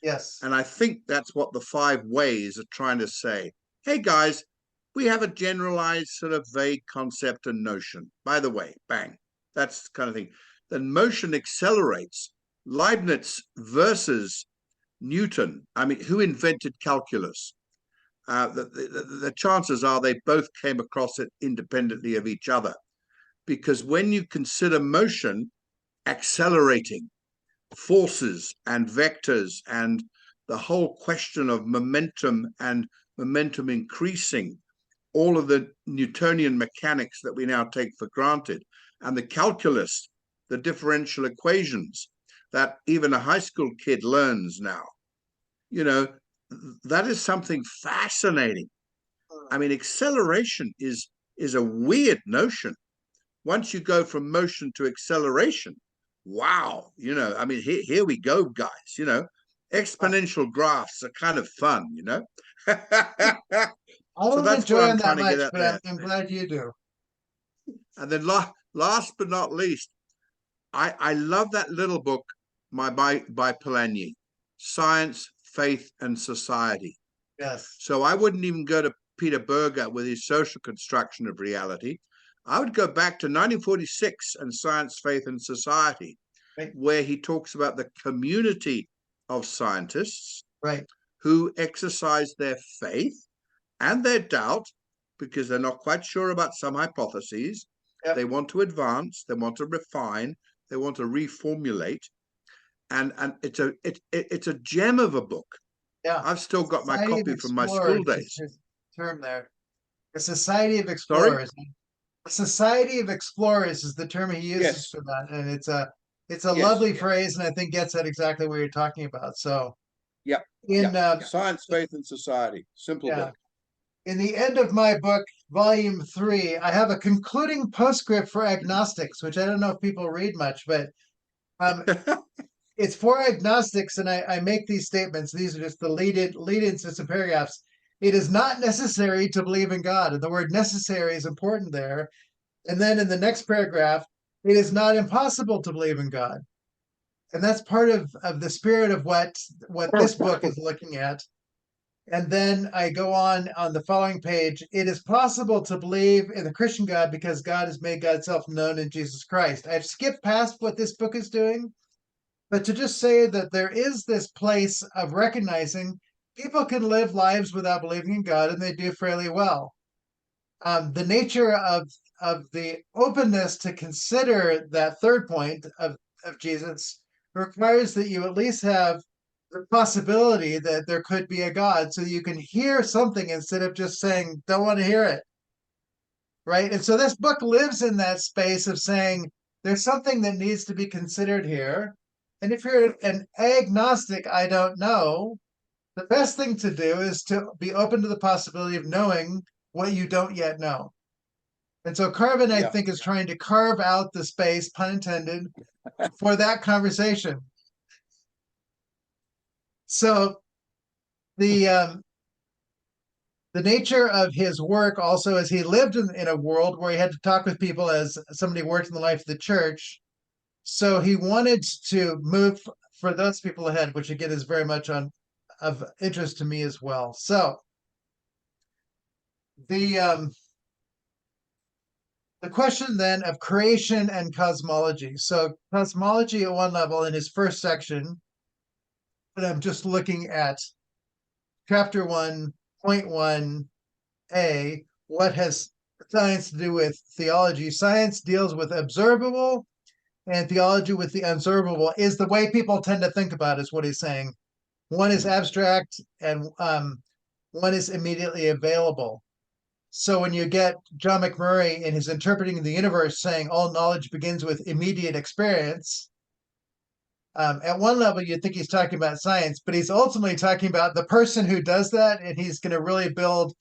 Yes. And I think that's what the 5 ways are trying to say. Hey, guys, we have a generalized sort of vague concept and notion. By the way, bang, that's the kind of thing. Then motion accelerates. Leibniz versus Newton. I mean, who invented calculus? The chances are they both came across it independently of each other. Because when you consider motion accelerating, forces and vectors and the whole question of momentum and momentum increasing, all of the Newtonian mechanics that we now take for granted, and the calculus, the differential equations that even a high school kid learns now, that is something fascinating. I mean, acceleration is a weird notion. Once you go from motion to acceleration, wow, I mean, here we go, guys, exponential graphs are kind of fun, I so don't that's enjoy what I'm them trying that to get much, at but there. I'm glad you do. And then last but not least, I love that little book by Polanyi, Science, Faith, and Society. Yes. So I wouldn't even go to Peter Berger with his social construction of reality. I would go back to 1946 and Science, Faith, and Society, right, where he talks about the community of scientists, right, who exercise their faith and their doubt because they're not quite sure about some hypotheses. Yep. They want to advance, they want to refine, they want to reformulate, and it's a gem of a book. Yeah, I've still got my copy from my school days. Term there, a society of explorers. Sorry? A society of explorers is the term he uses for that, and it's a lovely phrase, and I think gets at exactly what you're talking about. So, Science, Faith, and Society, simple book. In the end of my book, volume 3, I have a concluding postscript for agnostics, which I don't know if people read much, but it's for agnostics, and I make these statements. These are just the lead-ins to some paragraphs. It is not necessary to believe in God, and the word necessary is important there. And then in the next paragraph, it is not impossible to believe in God. And that's part of the spirit of what this book is looking at. And then I go on the following page. It is possible to believe in the Christian God because God has made God itself known in Jesus Christ. I've skipped past what this book is doing, but to just say that there is this place of recognizing people can live lives without believing in God, and they do fairly well. The nature of the openness to consider that third point of Jesus requires that you at least have the possibility that there could be a God, so you can hear something instead of just saying, don't want to hear it. Right? And so this book lives in that space of saying, there's something that needs to be considered here. And if you're an agnostic, I don't know, the best thing to do is to be open to the possibility of knowing what you don't yet know. And so Carvin, I think, is trying to carve out the space, pun intended, for that conversation. So the nature of his work also is he lived in a world where he had to talk with people as somebody who worked in the life of the church. So he wanted to move for those people ahead, which again is very much of interest to me as well. So the question then of creation and cosmology. So cosmology at one level in his first section, and I'm just looking at chapter 1.1a, what has science to do with theology? Science deals with observable, and theology with the unobservable is the way people tend to think about it, is what he's saying. One is abstract and one is immediately available. So when you get John McMurray in his Interpreting the Universe saying all knowledge begins with immediate experience, at one level you'd think he's talking about science, but he's ultimately talking about the person who does that, and he's going to really build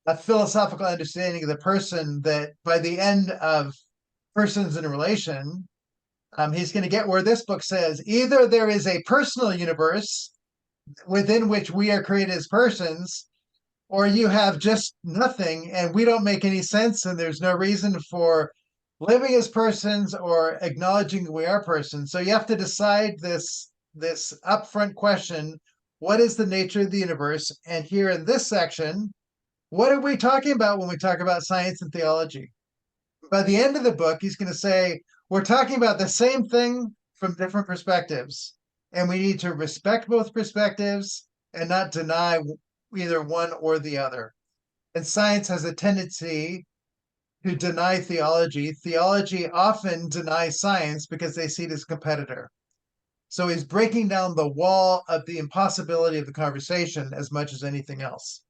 a philosophical understanding of the person that by the end of Persons in Relation, he's going to get where this book says either there is a personal universe within which we are created as persons, or you have just nothing and we don't make any sense, and there's no reason for living as persons or acknowledging we are persons. So you have to decide this upfront question: what is the nature of the universe? And here in this section, what are we talking about when we talk about science and theology? By the end of the book, he's going to say, we're talking about the same thing from different perspectives, and we need to respect both perspectives and not deny either one or the other. And science has a tendency to deny theology. Theology often denies science because they see it as a competitor. So he's breaking down the wall of the impossibility of the conversation as much as anything else.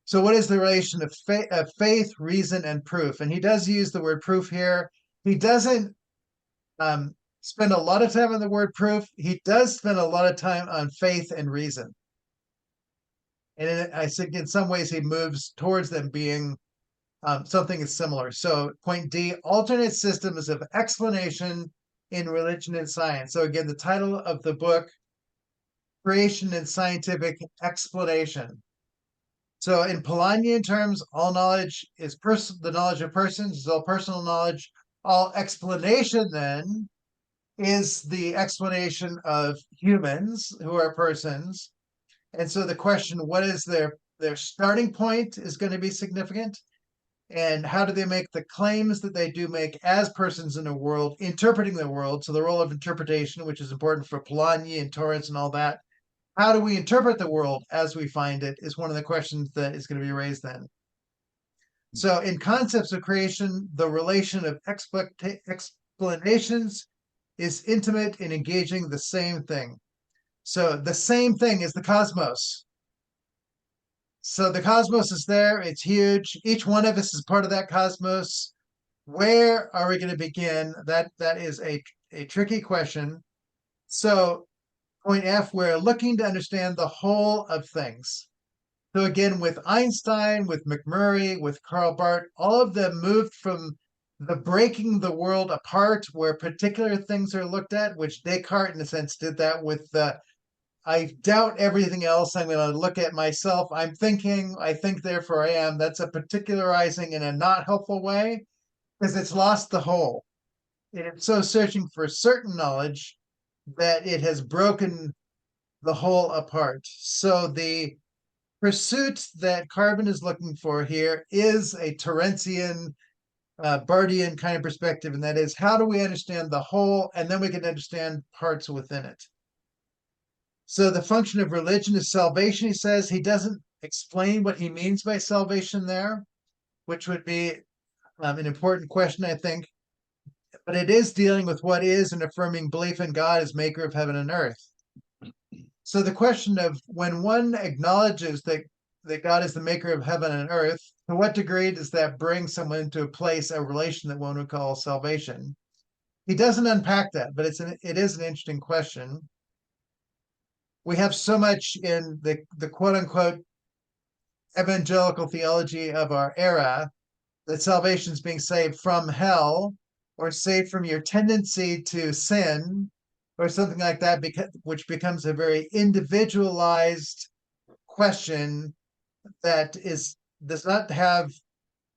So what is the relation of faith, reason, and proof? And he does use the word proof here. He doesn't spend a lot of time on the word proof. He does spend a lot of time on faith and reason. And I think in some ways he moves towards them being something similar. So point D, alternate systems of explanation in religion and science. So again, the title of the book, Creation and Scientific Explanation. So in Polanyian terms, all knowledge is the knowledge of persons is all personal knowledge. All explanation then is the explanation of humans who are persons. And so the question, what is their starting point, is going to be significant. And how do they make the claims that they do make as persons in a world, interpreting the world? So the role of interpretation, which is important for Polanyi and Torrance and all that. How do we interpret the world as we find it is one of the questions that is going to be raised then. So in concepts of creation, the relation of explanations is intimate in engaging the same thing. So the same thing is the cosmos. So the cosmos is there, it's huge. Each one of us is part of that cosmos. Where are we going to begin? That is a tricky question. So point F, we're looking to understand the whole of things. So again, with Einstein, with McMurray, with Karl Barth, all of them moved from the breaking the world apart where particular things are looked at, which Descartes in a sense did that with the I doubt everything else. I'm going to look at myself. I'm thinking, I think, therefore I am. That's a particularizing in a not helpful way because it's lost the whole. It's so searching for certain knowledge that it has broken the whole apart. So the pursuit that Carvin is looking for here is a Torrancean, Barthian kind of perspective, and that is, how do we understand the whole, and then we can understand parts within it. So the function of religion is salvation, he says. He doesn't explain what he means by salvation there, which would be an important question, I think. But it is dealing with what is and affirming belief in God as maker of heaven and earth. So the question of when one acknowledges that God is the maker of heaven and earth, to what degree does that bring someone into a place, a relation that one would call salvation? He doesn't unpack that, but it is an interesting question. We have so much in the quote unquote evangelical theology of our era that salvation is being saved from hell or saved from your tendency to sin or something like that, which becomes a very individualized question that does not have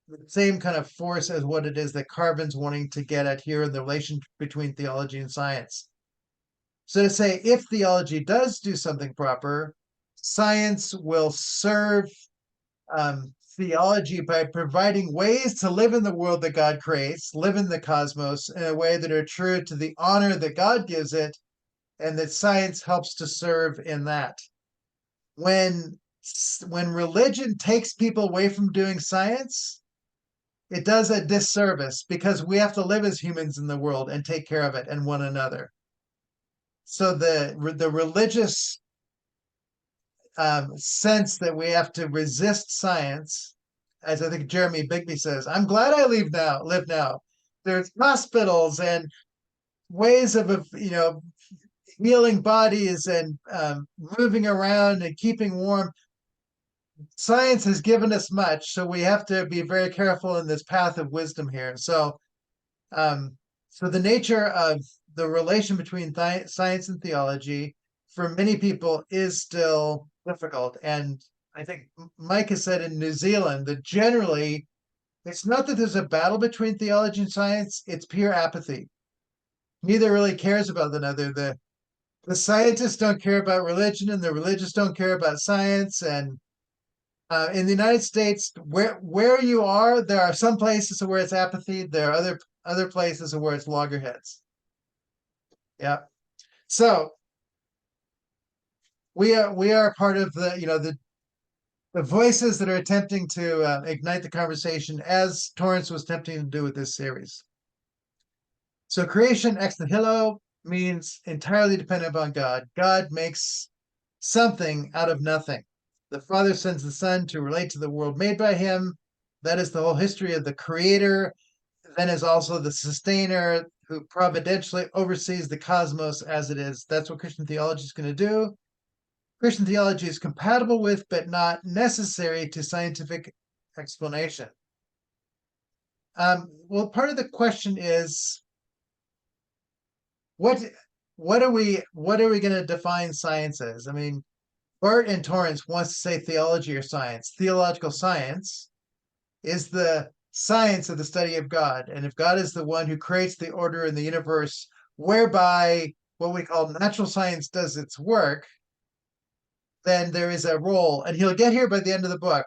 the same kind of force as what it is that Carvin's wanting to get at here in the relation between theology and science. So to say, if theology does do something proper, science will serve theology by providing ways to live in the world that God creates, live in the cosmos in a way that are true to the honor that God gives it, and that science helps to serve in that. When religion takes people away from doing science, it does a disservice because we have to live as humans in the world and take care of it and one another. So the religious sense that we have to resist science, as I think Jeremy Bigby says, I'm glad I live now. There's hospitals and ways of healing bodies and moving around and keeping warm. Science has given us much, so we have to be very careful in this path of wisdom here. So the nature of the relation between science and theology for many people is still difficult. And I think Mike has said in New Zealand that generally It's not that there's a battle between theology and science, it's pure apathy. Neither really cares about another. The scientists don't care about religion, and the religious don't care about science. And in the United States, where you are, there are some places where it's apathy. There are other places where it's loggerheads. Yeah. So we are part of the voices that are attempting to ignite the conversation, as Torrance was attempting to do with this series. So creation ex nihilo means entirely dependent upon God. God makes something out of nothing. The Father sends the Son to relate to the world made by him. That is the whole history of the creator, then is also the sustainer who providentially oversees the cosmos as it is. That's what Christian theology is going to do. Christian theology is compatible with, but not necessary to scientific explanation. Well, part of the question is, what are we going to define science as? I mean, Bart and Torrance wants to say theology or science. Theological science is the science of the study of God. And if God is the one who creates the order in the universe, whereby what we call natural science does its work, then there is a role. And he'll get here by the end of the book.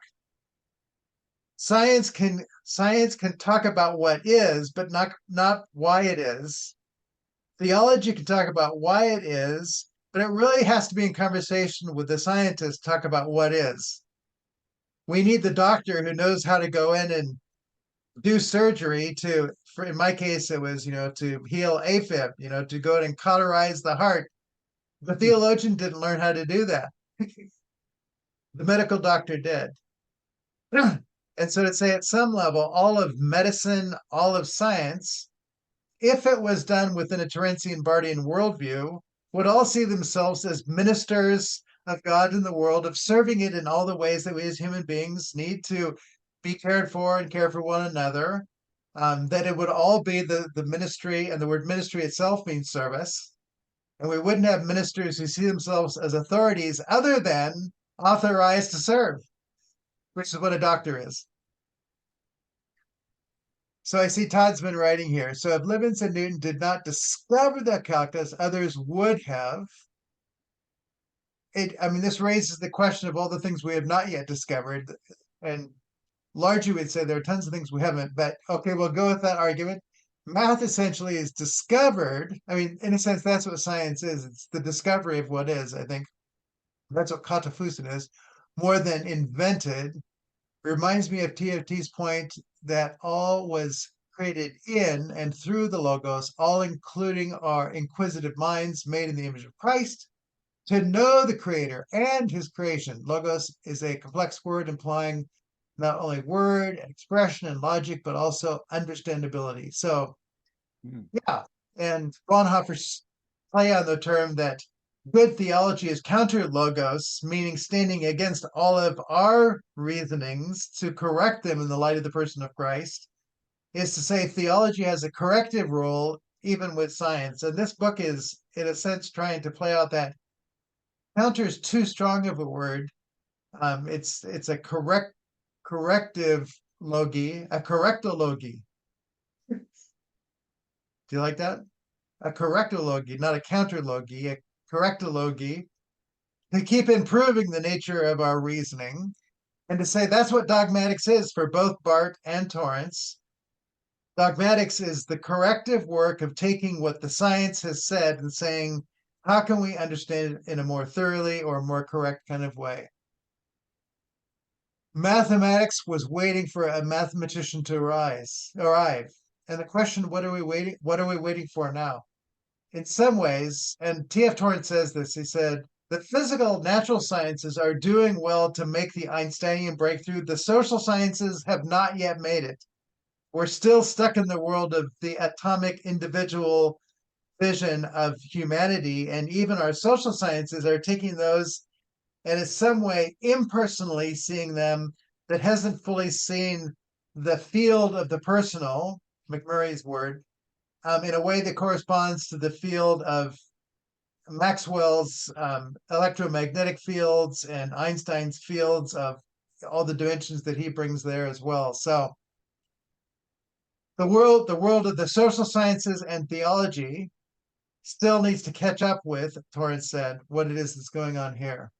Science can talk about what is, but not why it is. Theology can talk about why it is, but it really has to be in conversation with the scientists to talk about what is. We need the doctor who knows how to go in and do surgery in my case, it was, to heal AFib, to go in and cauterize the heart. The theologian didn't learn how to do that. The medical doctor did. And so to say at some level, all of medicine, all of science, if it was done within a Torrancean Bartian worldview, would all see themselves as ministers of God in the world, of serving it in all the ways that we as human beings need to be cared for and care for one another. That it would all be the ministry, and the word ministry itself means service. And we wouldn't have ministers who see themselves as authorities other than authorized to serve, which is what a doctor is. So I see Todd's been writing here. So if Leibniz and Newton did not discover the calculus, others would have. This raises the question of all the things we have not yet discovered. And largely we'd say there are tons of things we haven't, but okay, we'll go with that argument. Math essentially is discovered. In a sense, that's what science is. It's the discovery of what is, I think. That's what katafusin is, more than invented. Reminds me of TFT's point that all was created in and through the Logos, all including our inquisitive minds made in the image of Christ, to know the Creator and his creation. Logos is a complex word implying not only word and expression and logic, but also understandability. So, yeah. And Bonhoeffer's play on the term that good theology is counter logos, meaning standing against all of our reasonings to correct them in the light of the person of Christ, is to say theology has a corrective role even with science. And this book is, in a sense, trying to play out that. Counter is too strong of a word. It's a corrective logy, a correctology. Do you like that? A correctology, not a counterlogy, a correctology, to keep improving the nature of our reasoning, and to say that's what dogmatics is for both Bart and Torrance. Dogmatics is the corrective work of taking what the science has said and saying, how can we understand it in a more thoroughly or more correct kind of way? Mathematics was waiting for a mathematician to arrive. And the question, what are we waiting for now? In some ways, and T.F. Torrance says this, he said, the physical natural sciences are doing well to make the Einsteinian breakthrough. The social sciences have not yet made it. We're still stuck in the world of the atomic individual vision of humanity, and even our social sciences are taking those and in some way impersonally seeing them, that hasn't fully seen the field of the personal, McMurray's word, in a way that corresponds to the field of Maxwell's electromagnetic fields and Einstein's fields of all the dimensions that he brings there as well. So the world of the social sciences and theology still needs to catch up with, Torrance said, what it is that's going on here.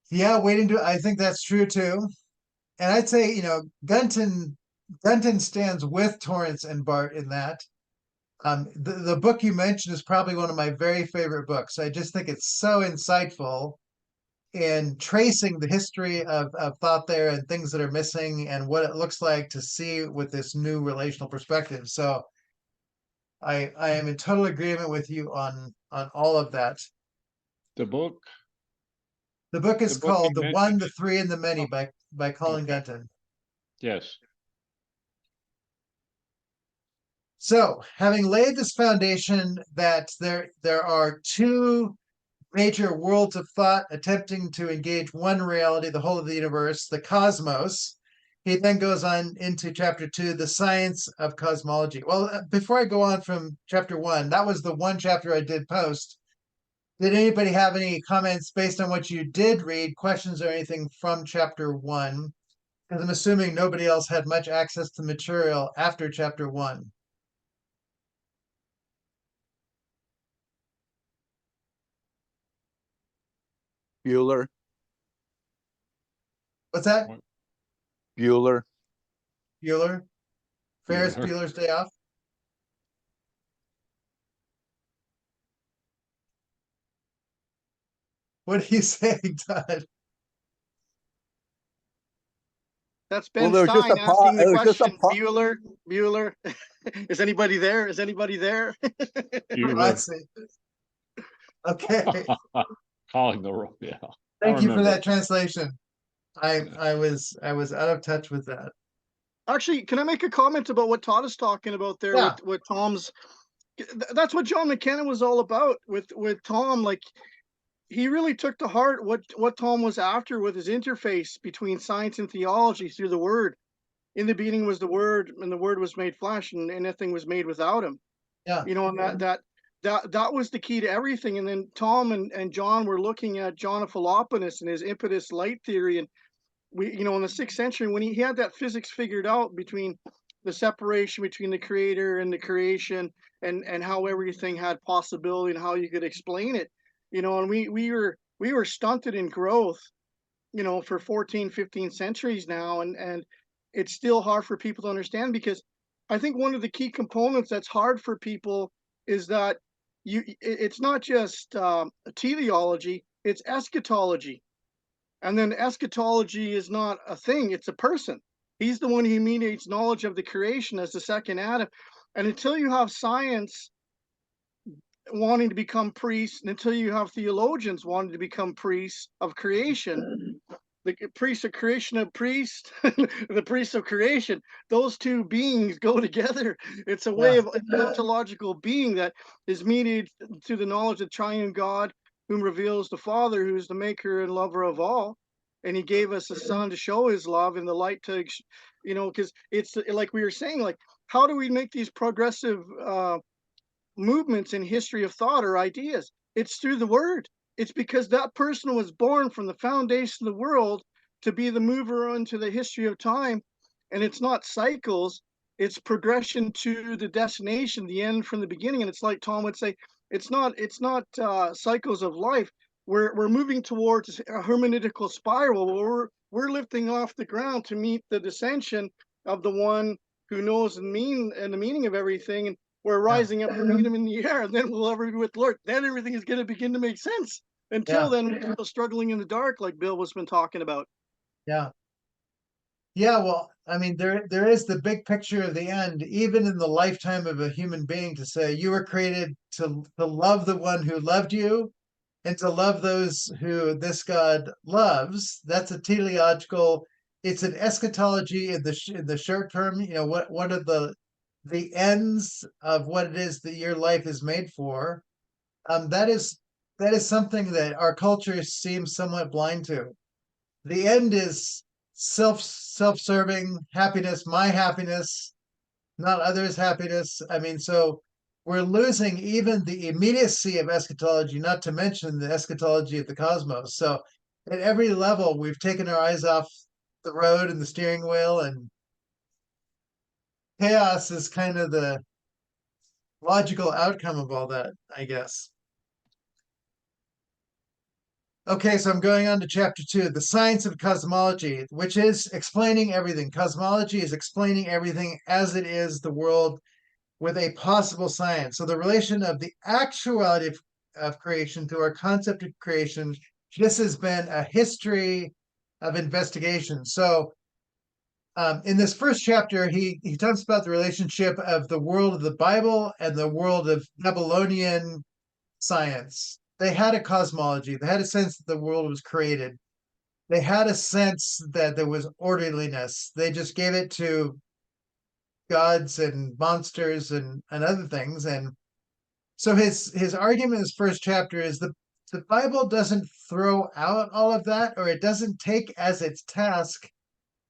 Yeah, I think that's true too. And I'd say, Gunton stands with Torrance and Bart in that. The book you mentioned is probably one of my very favorite books. I just think it's so insightful in tracing the history of thought there and things that are missing and what it looks like to see with this new relational perspective. So I am in total agreement with you on all of that. The book? The book is The book called you The One, mentioned? the Three, and the Many by Colin Okay. Gunton. Yes. So, having laid this foundation that there are two major worlds of thought attempting to engage one reality, the whole of the universe, the cosmos, he then goes on into chapter 2, the science of cosmology. Well, before I go on from chapter 1, that was the one chapter I did post. Did anybody have any comments based on what you did read, questions or anything from chapter 1? Because I'm assuming nobody else had much access to material after chapter 1. Bueller. What's that? Bueller. Bueller? Ferris Bueller. Bueller's Day Off? What are you saying, Todd? That's Well, Ben there was just Stein a asking the there was just a question. Bueller. Is anybody there? Is anybody there? Bueller. Let's see. Okay. Calling the roll. Yeah. Thank you for remember. that translation. I was out of touch with that. Actually, can I make a comment about what Todd is talking about there Yeah. with Tom's? That's what John McKenna was all about with Tom. Like, he really took to heart what Tom was after with his interface between science and theology through the Word. In the beginning was the Word, and the Word was made flesh, and nothing was made without him. Yeah. And that was the key to everything. And then Tom and John were looking at John of Philoponus and his impetus light theory, and we, in the 6th century, when he had that physics figured out between the separation between the creator and the creation, and how everything had possibility and how you could explain it, and we were stunted in growth, for 14, 15 centuries now, and it's still hard for people to understand, because I think one of the key components that's hard for people is that it's not just teleology, it's eschatology. And then eschatology is not a thing, it's a person. He's the one who mediates knowledge of the creation as the second Adam. And until you have science wanting to become priests, and until you have theologians wanting to become priests of creation, the priest of creation of priest, the priest of creation, those two beings go together. It's a way of ontological being that is mediated through the knowledge of triune God, whom reveals the Father, who's the maker and lover of all. And he gave us a son to show his love and the light to, because it's like we were saying, like, how do we make these progressive movements in history of thought or ideas? It's through the Word. It's because that person was born from the foundation of the world to be the mover into the history of time. And it's not cycles, it's progression to the destination, the end from the beginning. And it's like Tom would say, it's not cycles of life. We're moving towards a hermeneutical spiral where we're lifting off the ground to meet the descension of the one who knows the meaning of everything. And we're rising up to meet him in the air, and then we'll ever be with the Lord. Then everything is going to begin to make sense. Until then, we're still struggling in the dark, like Bill was been talking about. Yeah. Yeah, well, I mean, there is the big picture of the end, even in the lifetime of a human being, to say you were created to love the one who loved you and to love those who this God loves. That's a teleological, it's an eschatology in the short term. What are the ends of what it is that your life is made for? That is something that our culture seems somewhat blind to. The end is self-serving happiness, my happiness, not others' happiness. I mean, so we're losing even the immediacy of eschatology, not to mention the eschatology of the cosmos. So at every level, we've taken our eyes off the road and the steering wheel, and chaos is kind of the logical outcome of all that, I guess. Okay, so I'm going on to chapter 2, the science of cosmology, which is explaining everything. Cosmology is explaining everything as it is, the world, with a possible science. So the relation of the actuality of creation to our concept of creation, this has been a history of investigation. So in this first chapter, he talks about the relationship of the world of the Bible and the world of Babylonian science. They had a cosmology. They had a sense that the world was created. They had a sense that there was orderliness. They just gave it to gods and monsters and other things. And so his argument in this first chapter is the Bible doesn't throw out all of that, or it doesn't take as its task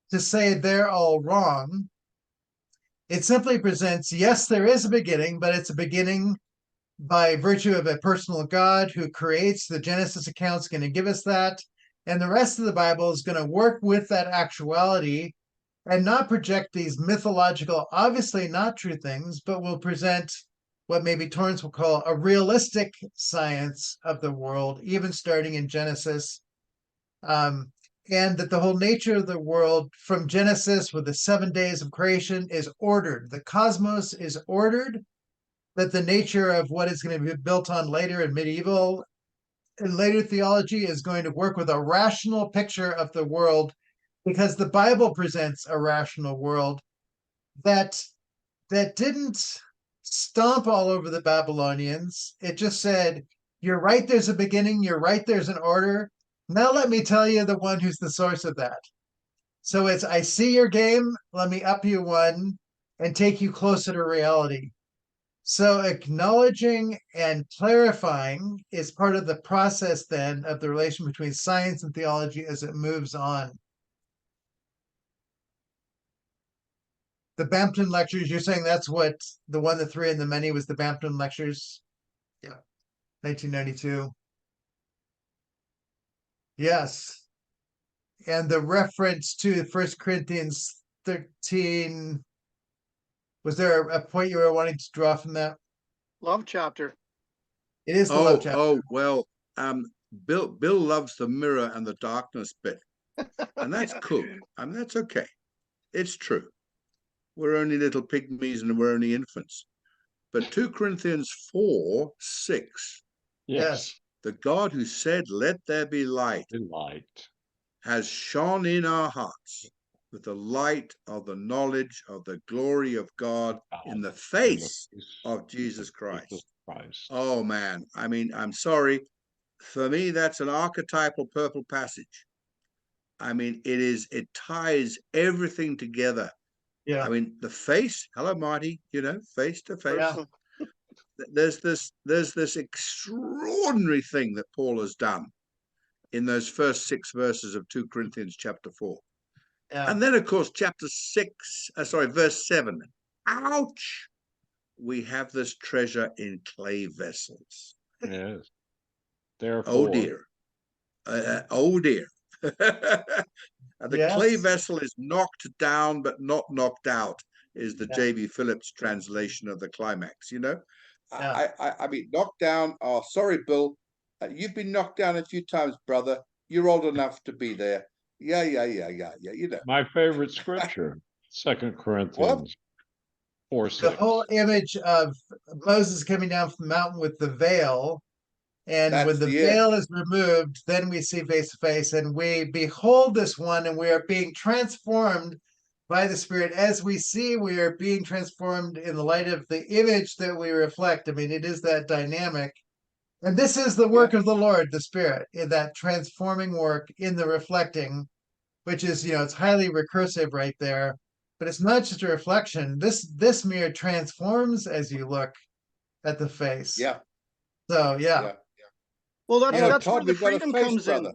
to say they're all wrong. It simply presents, yes, there is a beginning, but it's a beginning by virtue of a personal God who creates. The Genesis account's going to give us that. And the rest of the Bible is going to work with that actuality and not project these mythological, obviously not true things, but will present what maybe Torrance will call a realistic science of the world, even starting in Genesis. And that the whole nature of the world from Genesis with the 7 days of creation is ordered. The cosmos is ordered, that the nature of what is going to be built on later in medieval and later theology is going to work with a rational picture of the world, because the Bible presents a rational world that didn't stomp all over the Babylonians. It just said, you're right, there's a beginning, you're right, there's an order. Now let me tell you the one who's the source of that. So it's, I see your game, let me up you one and take you closer to reality. So acknowledging and clarifying is part of the process then of the relation between science and theology as it moves on. The Bampton Lectures, you're saying that's what the one, the three, and the many was the Bampton Lectures? Yeah, 1992. Yes. And the reference to 1 Corinthians 13, was there a point you were wanting to draw from that? Love chapter. It is the love chapter. Oh, well, Bill loves the mirror and the darkness bit. And that's cool. I mean, that's okay. It's true. We're only little pygmies and we're only infants. But 2 Corinthians 4:6. Yes. The God who said, let there be light, has shone in our hearts with the light of the knowledge of the glory of God in the face of Jesus Christ. Oh, man. I mean, I'm sorry. For me, that's an archetypal purple passage. I mean, it ties everything together. Yeah. I mean, the face, hello, Marty, face to face. Yeah. There's this extraordinary thing that Paul has done in those first 6 verses of 2 Corinthians chapter 4. Yeah. And then, of course, verse 7. Ouch! We have this treasure in clay vessels. Yes. Therefore. Oh, dear. Oh, dear. And the clay vessel is knocked down, but not knocked out, is the J.B. Phillips translation of the climax, I mean, knocked down. Oh, sorry, Bill. You've been knocked down a few times, brother. You're old enough to be there. Yeah. My favorite scripture, 2 Corinthians 4:6. The whole image of Moses coming down from the mountain with the veil. And when the veil is removed, then we see face to face and we behold this one, and we are being transformed by the Spirit. As we see, we are being transformed in the light of the image that we reflect. I mean, it is that dynamic. And this is the work of the Lord, the Spirit, in that transforming work in the reflecting, which is, it's highly recursive right there. But it's not just a reflection. This mirror transforms as you look at the face. Yeah. So, yeah. Well, that's Todd, where the we've got a freedom face, comes brother.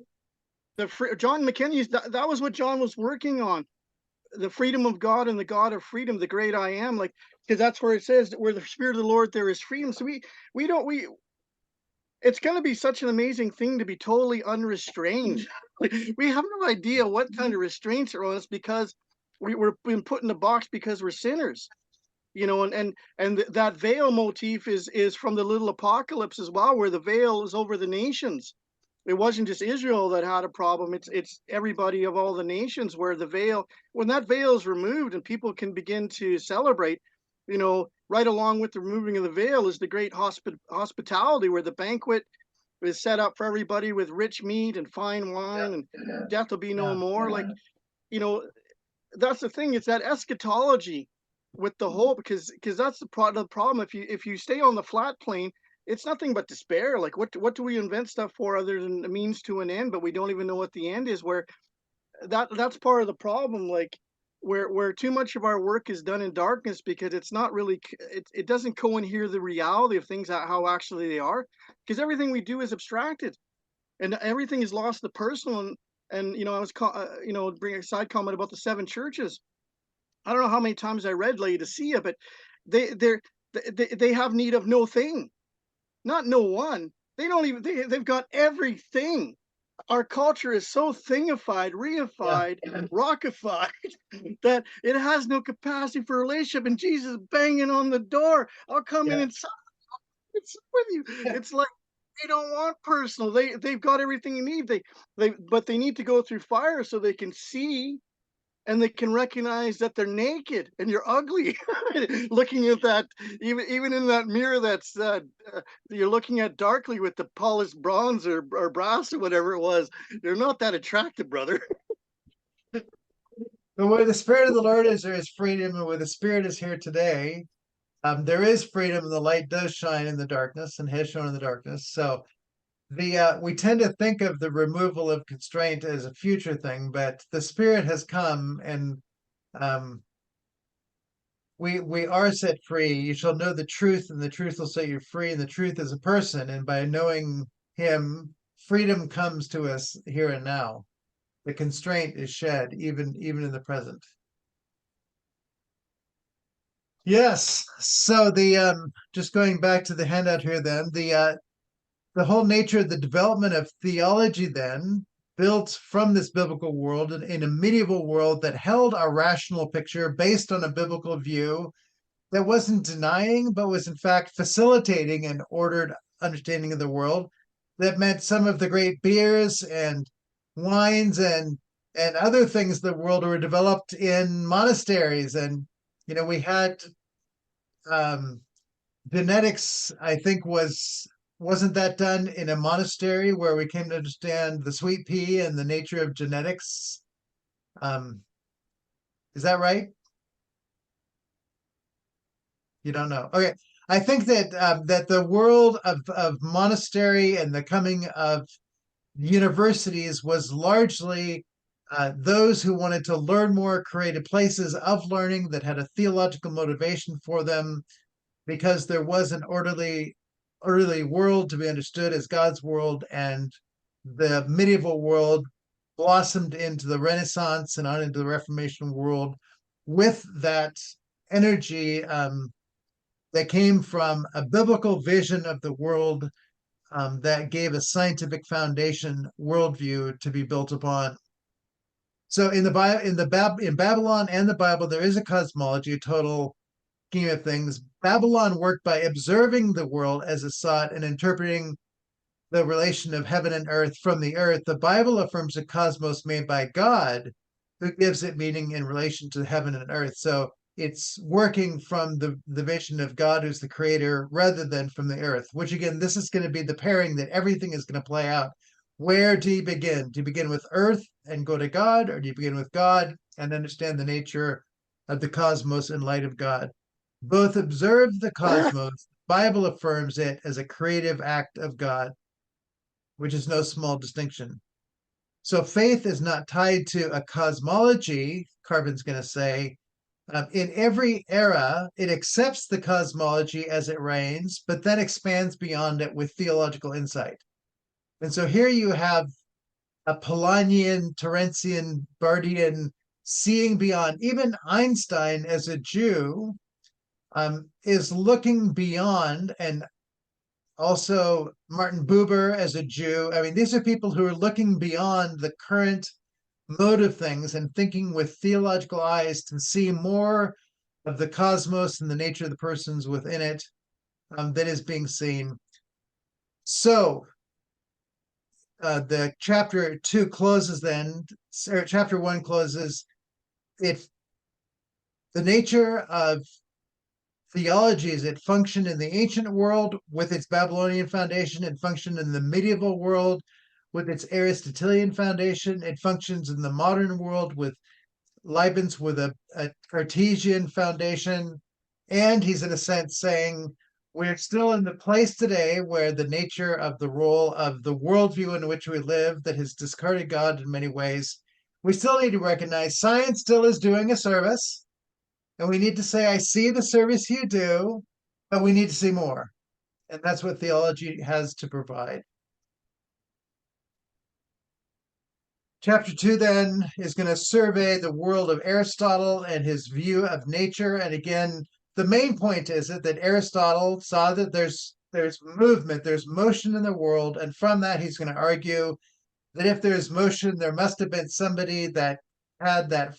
in. John McKinney's that was what John was working on, the freedom of God and the God of freedom, the great I am. Like, because that's where it says that where the Spirit of the Lord there is freedom. So it's going to be such an amazing thing to be totally unrestrained. We have no idea what kind of restraints are on us because we're been put in a box because we're sinners. you know, and that veil motif is from the little apocalypse as well, where the veil is over the nations. It wasn't just Israel that had a problem. It's everybody of all the nations, where the veil, when that veil is removed and people can begin to celebrate, you know, right along with the removing of the veil is the great hospitality, where the banquet is set up for everybody with rich meat and fine wine, and death will be no more. Like, you know, that's the thing. It's that eschatology with the hope, because that's the problem. If you stay on the flat plane, it's nothing but despair. Like, what do we invent stuff for other than a means to an end? But we don't even know what the end is. Where that's part of the problem. Like, where too much of our work is done in darkness, because it's not really, it doesn't cohere the reality of things, how actually they are, because everything we do is abstracted, and everything is lost the personal. And you know, I was you know, bring a side comment about the seven churches. I don't know how many times I read Laodicea, but they they're they have need of no thing, not no one. They don't even, they've got everything. Our culture is so thingified, reified, rockified that it has no capacity for relationship. And Jesus banging on the door, I'll come in and it's with you. It's like, they don't want personal. They've got everything you need. But they need to go through fire so they can see, and they can recognize that they're naked and you're ugly. Looking at that, even in that mirror that's you're looking at darkly with the polished bronze or brass or whatever it was, you're not that attractive, brother. But where the Spirit of the Lord is, there is freedom, and where the Spirit is here today, there is freedom, and the light does shine in the darkness and has shown in the darkness. So we tend to think of the removal of constraint as a future thing, but the Spirit has come, and we are set free. You shall know the truth, and the truth will set you free. And the truth is a person, and by knowing Him, freedom comes to us here and now. The constraint is shed, even in the present. Yes. So just going back to the handout here, then the whole nature of the development of theology then built from this biblical world in a medieval world that held a rational picture based on a biblical view, that wasn't denying, but was in fact facilitating an ordered understanding of the world. That meant some of the great beers and wines and other things in the world were developed in monasteries. And you know, we had genetics, I think, wasn't that done in a monastery, where we came to understand the sweet pea and the nature of genetics? Is that right? You don't know. Okay. I think that that the world of monastery and the coming of universities was largely those who wanted to learn more, created places of learning that had a theological motivation for them, because there was an orderly world to be understood as God's world, and the medieval world blossomed into the Renaissance and on into the Reformation world with that energy that came from a biblical vision of the world, that gave a scientific foundation worldview to be built upon. So in Babylon and the Bible, there is a cosmology, a total scheme of things. Babylon worked by observing the world as it saw it and interpreting the relation of heaven and earth from the earth. The Bible affirms a cosmos made by God, who gives it meaning in relation to heaven and earth. So it's working from the vision of God, who's the creator, rather than from the earth, which again, this is going to be the pairing that everything is going to play out. Where do you begin? Do you begin with earth and go to God, or do you begin with God and understand the nature of the cosmos in light of God? Both observe the cosmos. The Bible affirms it as a creative act of God, which is no small distinction. So faith is not tied to a cosmology, Carvin's going to say. In every era, it accepts the cosmology as it reigns, but then expands beyond it with theological insight. And so here you have a Polanyian, Torrancean, Bardian seeing beyond. Even Einstein, as a Jew, is looking beyond, and also Martin Buber as a Jew. I mean, these are people who are looking beyond the current mode of things and thinking with theological eyes to see more of the cosmos and the nature of the persons within it that is being seen. So the chapter 2 closes then, or chapter 1 closes. If the nature of theology is it functioned in the ancient world with its Babylonian foundation, it functioned in the medieval world with its Aristotelian foundation, it functions in the modern world with Leibniz with a Cartesian foundation, and he's in a sense saying we're still in the place today where the nature of the role of the worldview in which we live that has discarded God in many ways, we still need to recognize science still is doing a service. And we need to say, I see the service you do, but we need to see more. And that's what theology has to provide. Chapter 2 then is going to survey the world of Aristotle and his view of nature. And again, the main point is that Aristotle saw that there's movement, there's motion in the world. And from that, he's going to argue that if there's motion, there must have been somebody that had that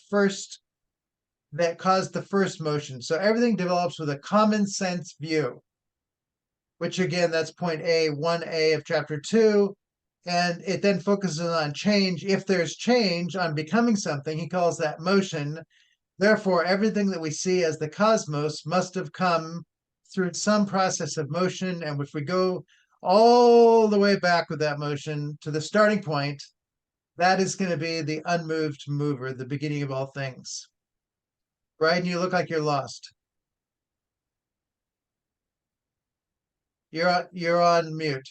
caused the first motion. So everything develops with a common sense view, which again, that's point A, 1A of chapter 2. And it then focuses on change. If there's change on becoming something, he calls that motion. Therefore, everything that we see as the cosmos must have come through some process of motion. And if we go all the way back with that motion to the starting point, that is going to be the unmoved mover, the beginning of all things. Right? And you look like you're lost. You're on mute.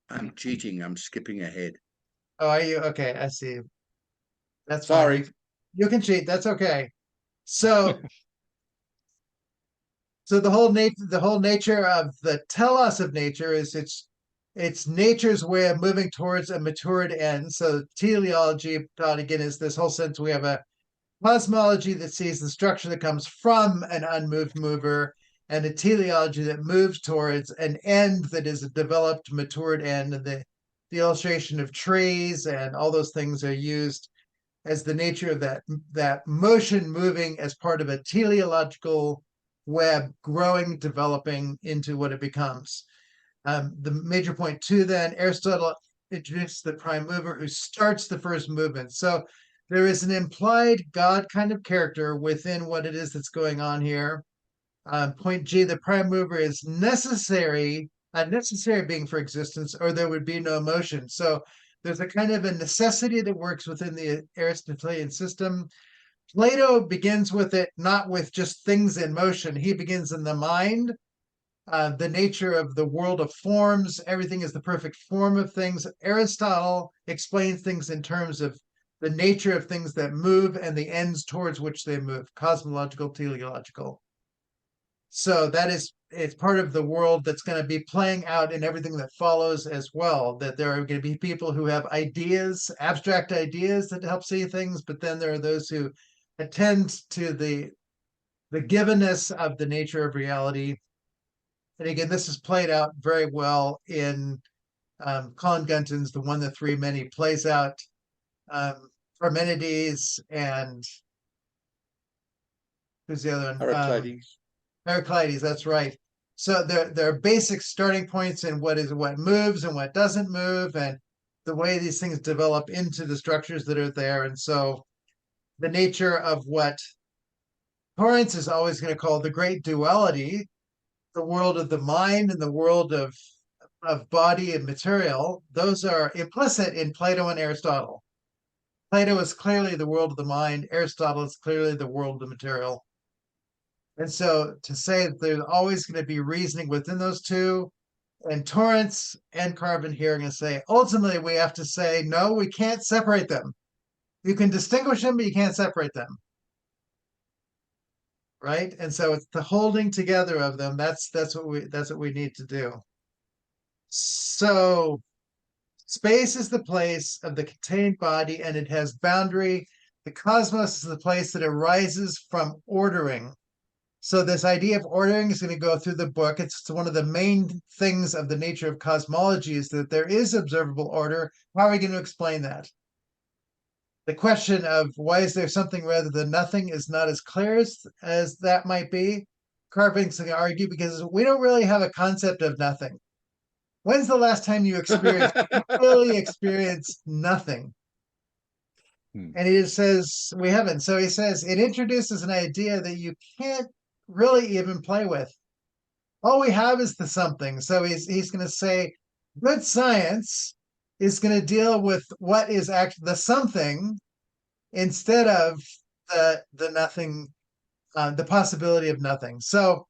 I'm cheating. I'm skipping ahead. Oh, are you? Okay, I see. That's Sorry. fine. You can cheat. That's okay. So, so the whole nature of the telos of nature is it's nature's way of moving towards a matured end. So teleology, thought again, is this whole sense we have a cosmology that sees the structure that comes from an unmoved mover, and a teleology that moves towards an end that is a developed, matured end. And the illustration of trees and all those things are used as the nature of that motion moving as part of a teleological web, growing, developing into what it becomes. The major point 2 then, Aristotle introduces the prime mover who starts the first movement. So there is an implied God kind of character within what it is that's going on here. Point G, the prime mover is necessary, a necessary being for existence, or there would be no motion. So there's a kind of a necessity that works within the Aristotelian system. Plato begins with it, not with just things in motion. He begins in the mind, the nature of the world of forms. Everything is the perfect form of things. Aristotle explains things in terms of the nature of things that move and the ends towards which they move, cosmological, teleological. So it's part of the world that's going to be playing out in everything that follows as well, that there are going to be people who have ideas, abstract ideas that help see things, but then there are those who attend to the givenness of the nature of reality. And again, this is played out very well in Colin Gunton's The One, the Three, Many, plays out Parmenides and who's the other one? Heraclides. Heraclides, that's right. So there are basic starting points in what moves and what doesn't move, and the way these things develop into the structures that are there. And so the nature of what Torrance is always going to call the great duality, the world of the mind and the world of body and material, those are implicit in Plato and Aristotle. Plato is clearly the world of the mind. Aristotle is clearly the world of the material. And so to say that there's always going to be reasoning within those two, and Torrance and Carvin here are going to say, ultimately, we have to say, no, we can't separate them. You can distinguish them, but you can't separate them. Right? And so it's the holding together of them. That's what we need to do. So space is the place of the contained body, and it has boundary. The cosmos is the place that arises from ordering. So this idea of ordering is going to go through the book. It's one of the main things of the nature of cosmology is that there is observable order. How are we going to explain that? the question of why is there something rather than nothing is not as clear as that might be. Carvin's going to argue because we don't really have a concept of nothing. When's the last time you really experienced nothing? And he just says we haven't. So he says it introduces an idea that you can't really even play with. All we have is the something. So he's going to say good science is going to deal with what is actually the something instead of the nothing, the possibility of nothing. So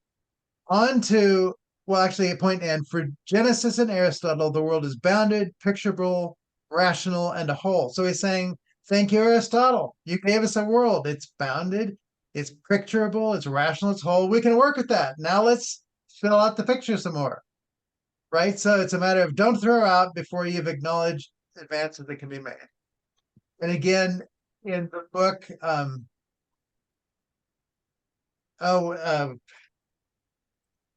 on to, well, actually a point, and for Genesis and Aristotle, the world is bounded, picturable, rational, and a whole. So he's saying, thank you, Aristotle. You gave us a world. It's bounded, it's picturable, it's rational, it's whole. We can work with that. Now let's fill out the picture some more. Right? So it's a matter of don't throw out before you've acknowledged advances that can be made. And again, in the book,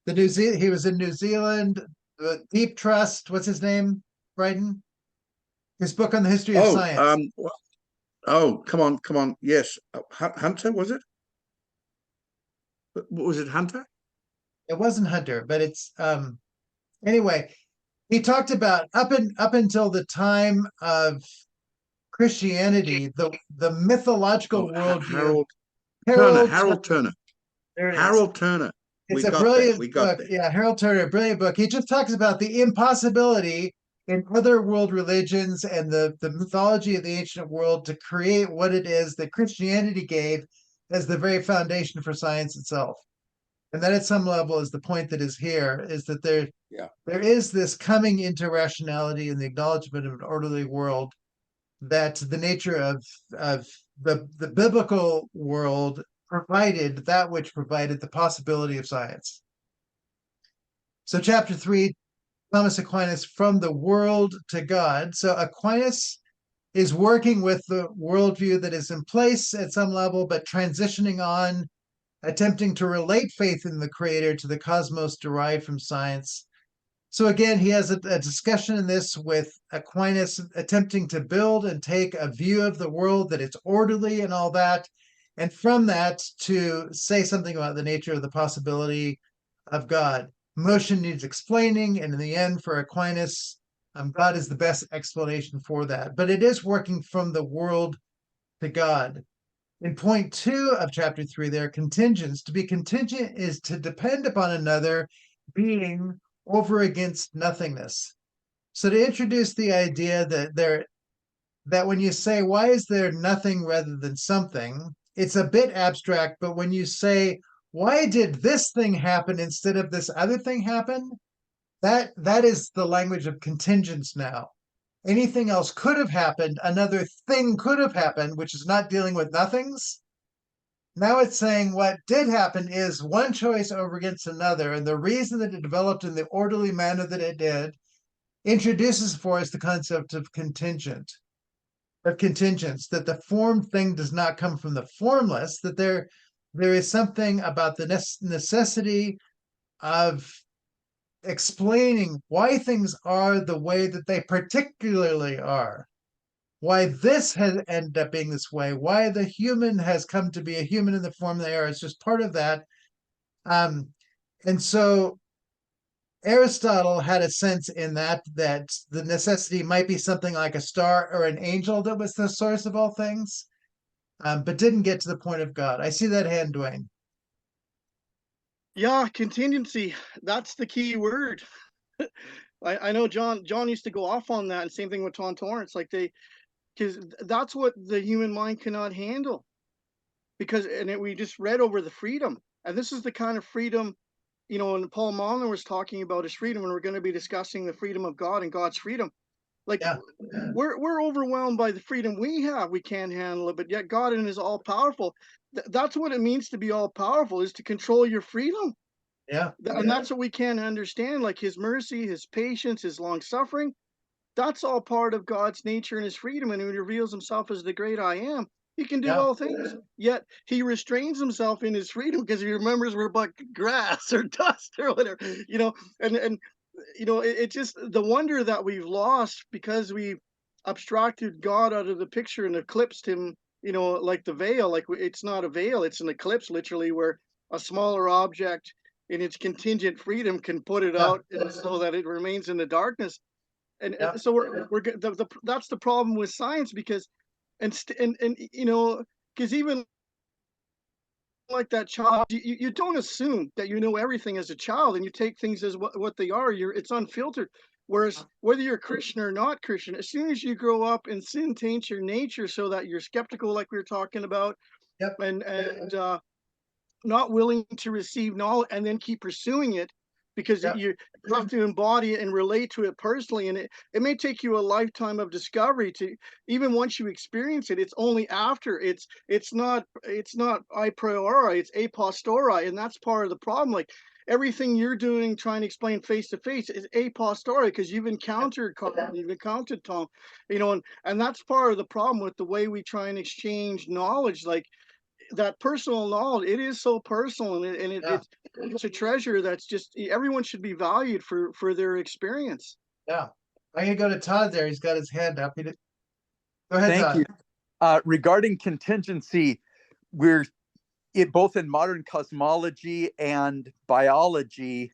he was in New Zealand, the Deep Trust, what's his name, Brighton? His book on the history of science. Come on. Yes. Hunter, was it? Was it Hunter? It wasn't Hunter, but it's anyway, he talked about up until the time of Christianity, the mythological worldview. Harold Turner. There it is. Harold Turner. It's a brilliant book. Yeah, Harold Turner, brilliant book. He just talks about the impossibility in other world religions and the mythology of the ancient world to create what it is that Christianity gave as the very foundation for science itself. And that at some level is the point that is here, is that there is this coming into rationality and the acknowledgement of an orderly world, that the nature of the biblical world provided that which provided the possibility of science. So chapter 3, Thomas Aquinas, from the world to God. So Aquinas is working with the worldview that is in place at some level, but transitioning on, attempting to relate faith in the creator to the cosmos derived from science. So again, he has a discussion in this with Aquinas attempting to build and take a view of the world that it's orderly and all that, and from that to say something about the nature of the possibility of God. Motion needs explaining, and in the end, for Aquinas, God is the best explanation for that. But it is working from the world to God. In point 2 of chapter 3, there are contingents. To be contingent is to depend upon another being over against nothingness. So to introduce the idea that when you say, why is there nothing rather than something, it's a bit abstract, but when you say, why did this thing happen instead of this other thing happen? That is the language of contingents now. Anything else could have happened, another thing could have happened, which is not dealing with nothings. Now it's saying what did happen is one choice over against another, and the reason that it developed in the orderly manner that it did introduces for us the concept of contingents, that the formed thing does not come from the formless, that there is something about the necessity of explaining why things are the way that they particularly are, why this has ended up being this way, why the human has come to be a human in the form they are. It's just part of that. And so Aristotle had a sense in that the necessity might be something like a star or an angel that was the source of all things, but didn't get to the point of God. I see that hand, Dwayne. Yeah, contingency. That's the key word. I know John used to go off on that, and same thing with Torrance. Like because that's what the human mind cannot handle. Because we just read over the freedom, and this is the kind of freedom, and Paul Mahler was talking about his freedom, and we're going to be discussing the freedom of God and God's freedom. Like we're overwhelmed by the freedom we have. We can't handle it, but yet God in His all powerful. That's what it means to be all powerful, is to control your freedom. Yeah. And that's what we can't understand, like His mercy, His patience, His long suffering. That's all part of God's nature and His freedom. And when He reveals Himself as the great I am, He can do all things. Yet He restrains Himself in His freedom because He remembers we're but grass or dust or whatever, and it's just the wonder that we've lost because we abstracted God out of the picture and eclipsed him, you know, like the veil. Like it's not a veil, it's an eclipse, literally, where a smaller object in its contingent freedom can put it out so that it remains in the darkness. And so that's the problem with science, because and you know, because even like that child, you don't assume that you know everything as a child, and you take things as what they are. It's unfiltered. Whereas whether you're Christian or not Christian, as soon as you grow up and sin taints your nature so that you're skeptical, like we were talking about, and not willing to receive knowledge and then keep pursuing it, because you have to embody it and relate to it personally. And it may take you a lifetime of discovery to, even once you experience it, it's only after. It's not a priori, it's a posteriori. And that's part of the problem. Like everything you're doing, trying to explain face to face, is a posteriori, because you've encountered Carvin, you've encountered Tom, you know, and that's part of the problem with the way we try and exchange knowledge. Like that personal knowledge, it is so personal, and it's a treasure that's just, everyone should be valued for their experience. I'm gonna go to Todd there. He's got his hand up. Go ahead, Thank Todd. you. Regarding contingency, we're both in modern cosmology and biology,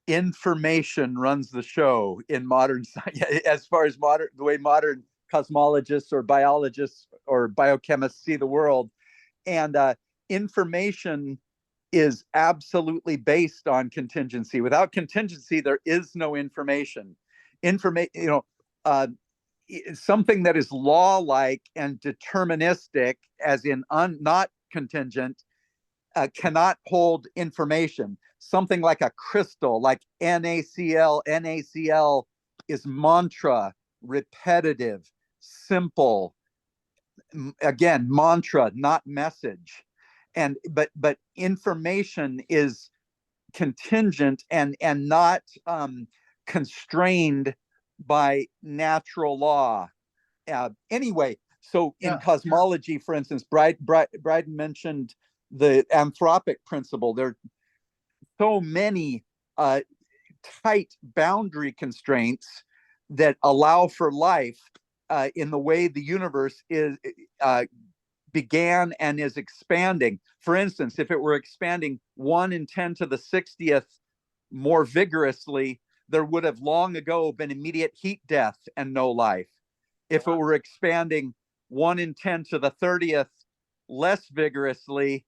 information runs the show in modern science, as far as the way modern cosmologists or biologists or biochemists see the world. And information is absolutely based on contingency. Without contingency, there is no information. Something that is law-like and deterministic, as in not contingent, cannot hold information. Something like a crystal, like NaCl. NaCl is mantra, repetitive, simple. Again, mantra, not message. But information is contingent and not constrained by natural law. Anyway, so in cosmology, for instance, Bryden mentioned the anthropic principle. There are so many tight boundary constraints that allow for life in the way the universe began and is expanding. For instance, if it were expanding 1 in 10 to the 60th more vigorously, there would have long ago been immediate heat death and no life. If it were expanding 1 in 10 to the 30th less vigorously,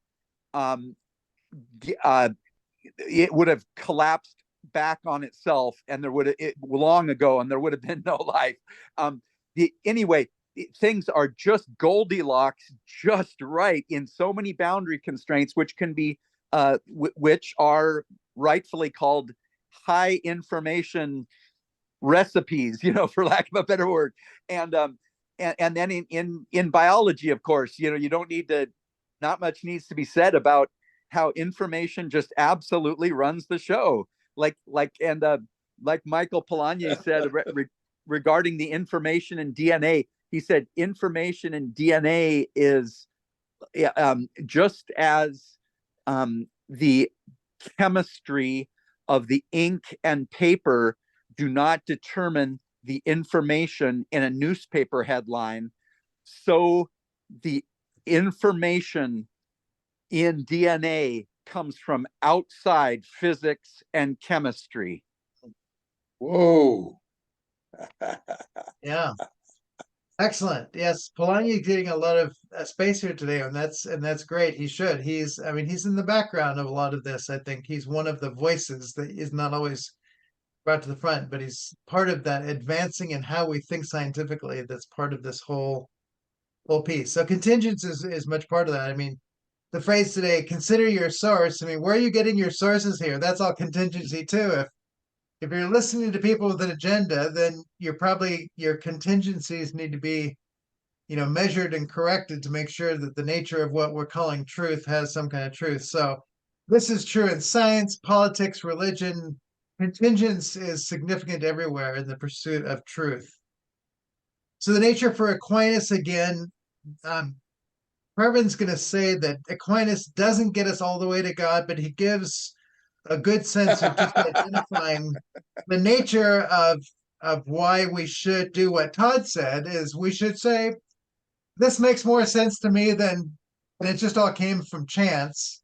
it would have collapsed back on itself, and there would have long ago, and there would have been no life. Anyway, things are just Goldilocks, just right in so many boundary constraints, which can be, which are rightfully called high information recipes, you know, for lack of a better word. And then in biology, of course, you know, you don't need to, not much needs to be said about how information just absolutely runs the show. Like Michael Polanyi said regarding the information in DNA, he said information in DNA is just as the chemistry of the ink and paper do not determine the information in a newspaper headline, so the information in DNA comes from outside physics and chemistry. Whoa. Yeah. Excellent. Yes, Polanyi getting a lot of space here today, and that's great. He should. He's in the background of a lot of this. I think he's one of the voices that is not always brought to the front, but he's part of that advancing in how we think scientifically. That's part of this whole piece. So contingence is much part of that. I mean, the phrase today, consider your source. I mean, where are you getting your sources here? That's all contingency too. If you're listening to people with an agenda, then your contingencies need to be, measured and corrected to make sure that the nature of what we're calling truth has some kind of truth. So this is true in science, politics, religion. Contingence is significant everywhere in the pursuit of truth. So the nature for Aquinas, again, Carvin's going to say that Aquinas doesn't get us all the way to God, but he gives a good sense of just identifying the nature of of why we should do what Todd said is we should say, this makes more sense to me than it just all came from chance,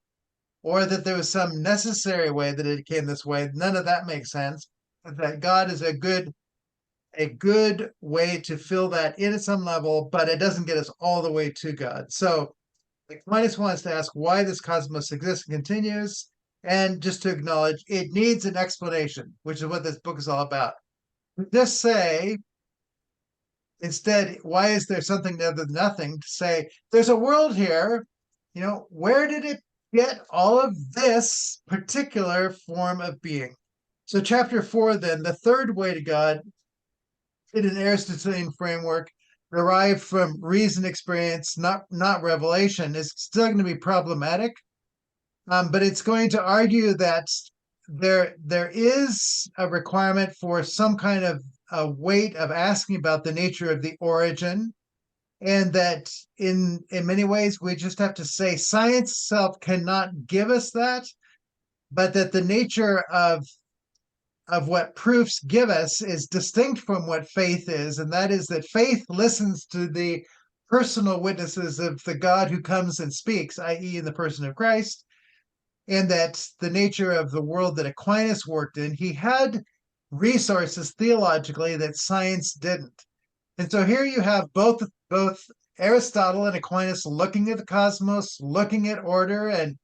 or that there was some necessary way that it came this way. None of that makes sense. That God is a good way to fill that in at some level, but it doesn't get us all the way to God. So Aquinas wants to ask why this cosmos exists and continues, and just to acknowledge it needs an explanation, which is what this book is all about. Just say, instead, why is there something other than nothing? To say, there's a world here, where did it get all of this particular form of being? So chapter 4, then, the third way to God, in an Aristotelian framework, derived from reason, experience, not revelation, is still going to be problematic. But it's going to argue that there is a requirement for some kind of a weight of asking about the nature of the origin, and that in many ways we just have to say science itself cannot give us that, but that the nature of what proofs give us is distinct from what faith is, and that is that faith listens to the personal witnesses of the God who comes and speaks, i.e., in the person of Christ, and that the nature of the world that Aquinas worked in, he had resources theologically that science didn't. And so here you have both Aristotle and Aquinas looking at the cosmos, looking at order, and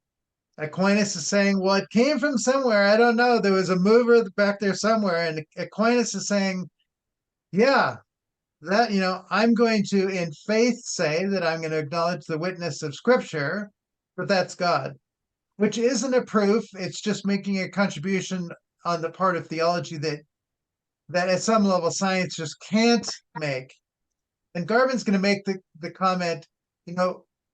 Aquinas is saying, well, it came from somewhere. I don't know. There was a mover back there somewhere. And Aquinas is saying, yeah, that, I'm going to, in faith, say that I'm going to acknowledge the witness of Scripture, but that's God, which isn't a proof. It's just making a contribution on the part of theology that at some level science just can't make. And Garvin's going to make the comment,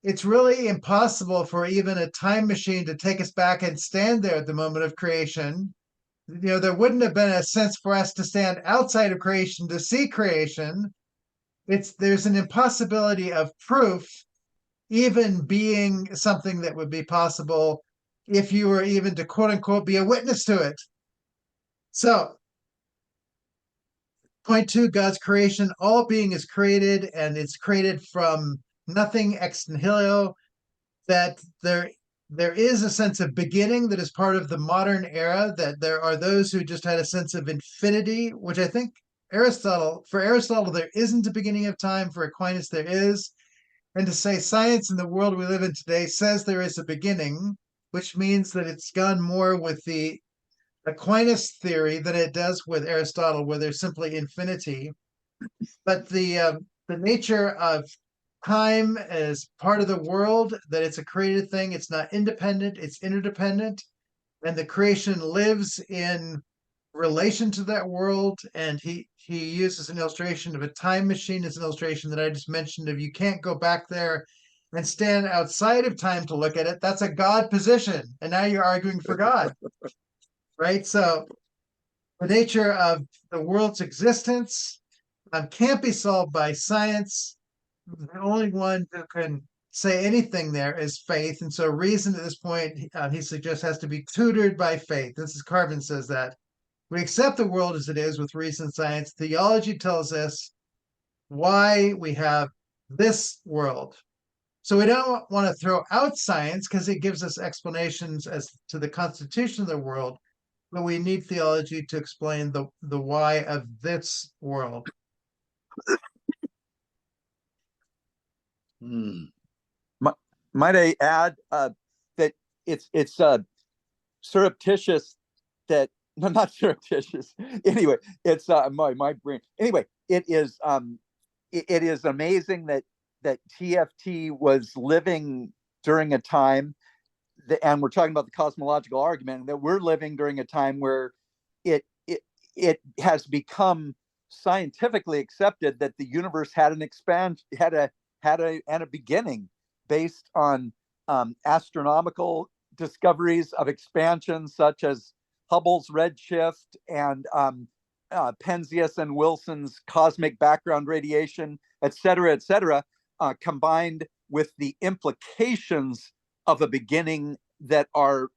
it's really impossible for even a time machine to take us back and stand there at the moment of creation. There wouldn't have been a sense for us to stand outside of creation to see creation. There's an impossibility of proof even being something that would be possible if you were even to quote unquote be a witness to it. So, point 2, God's creation, all being is created, and it's created from nothing ex nihilo, that there is a sense of beginning that is part of the modern era, that there are those who just had a sense of infinity, which I think for Aristotle, there isn't a beginning of time. For Aquinas, there is. And to say science in the world we live in today says there is a beginning, which means that it's gone more with the Aquinas theory than it does with Aristotle, where there's simply infinity. But the nature of time as part of the world, that it's a created thing, it's not independent, it's interdependent, and the creation lives in relation to that world. And he uses an illustration of a time machine as an illustration that I just mentioned of, you can't go back there and stand outside of time to look at it. That's a God position, and now you're arguing for God. Right? So the nature of the world's existence can't be solved by science. The only one who can say anything there is faith. And so reason at this point, he suggests, has to be tutored by faith. This is Carvin says that. We accept the world as it is with reason and science. Theology tells us why we have this world. So we don't want to throw out science because it gives us explanations as to the constitution of the world, but we need theology to explain the why of this world. Might I add that it's surreptitious that no, not surreptitious. Anyway, it's my brain. Anyway, it is amazing that TFT was living during a time and we're talking about the cosmological argument, that we're living during a time where it has become scientifically accepted that the universe had an had a beginning based on astronomical discoveries of expansion such as Hubble's redshift and Penzias and Wilson's cosmic background radiation, et cetera, combined with the implications of a beginning that are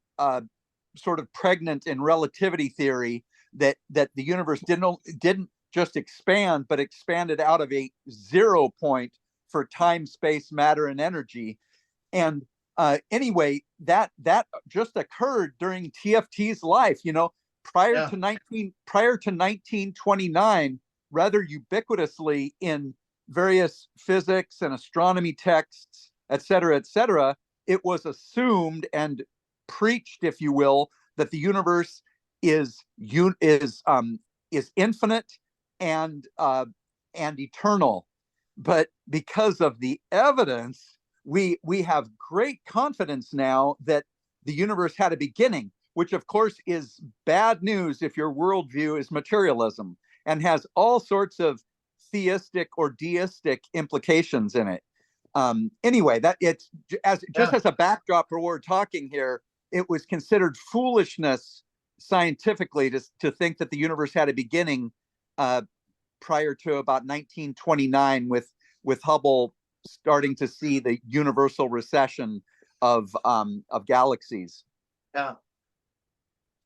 sort of pregnant in relativity theory, that the universe didn't just expand, but expanded out of a 0 point for time, space, matter, and energy. And anyway, that just occurred during TFT's life. Prior to 1929, rather ubiquitously in various physics and astronomy texts, et cetera, it was assumed and preached, if you will, that the universe is infinite and eternal. But because of the evidence, we have great confidence now that the universe had a beginning, which of course is bad news if your worldview is materialism and has all sorts of theistic or deistic implications in it. Anyway, that it's as a backdrop for what we're talking here, it was considered foolishness scientifically to think that the universe had a beginning prior to about 1929, with Hubble starting to see the universal recession of galaxies.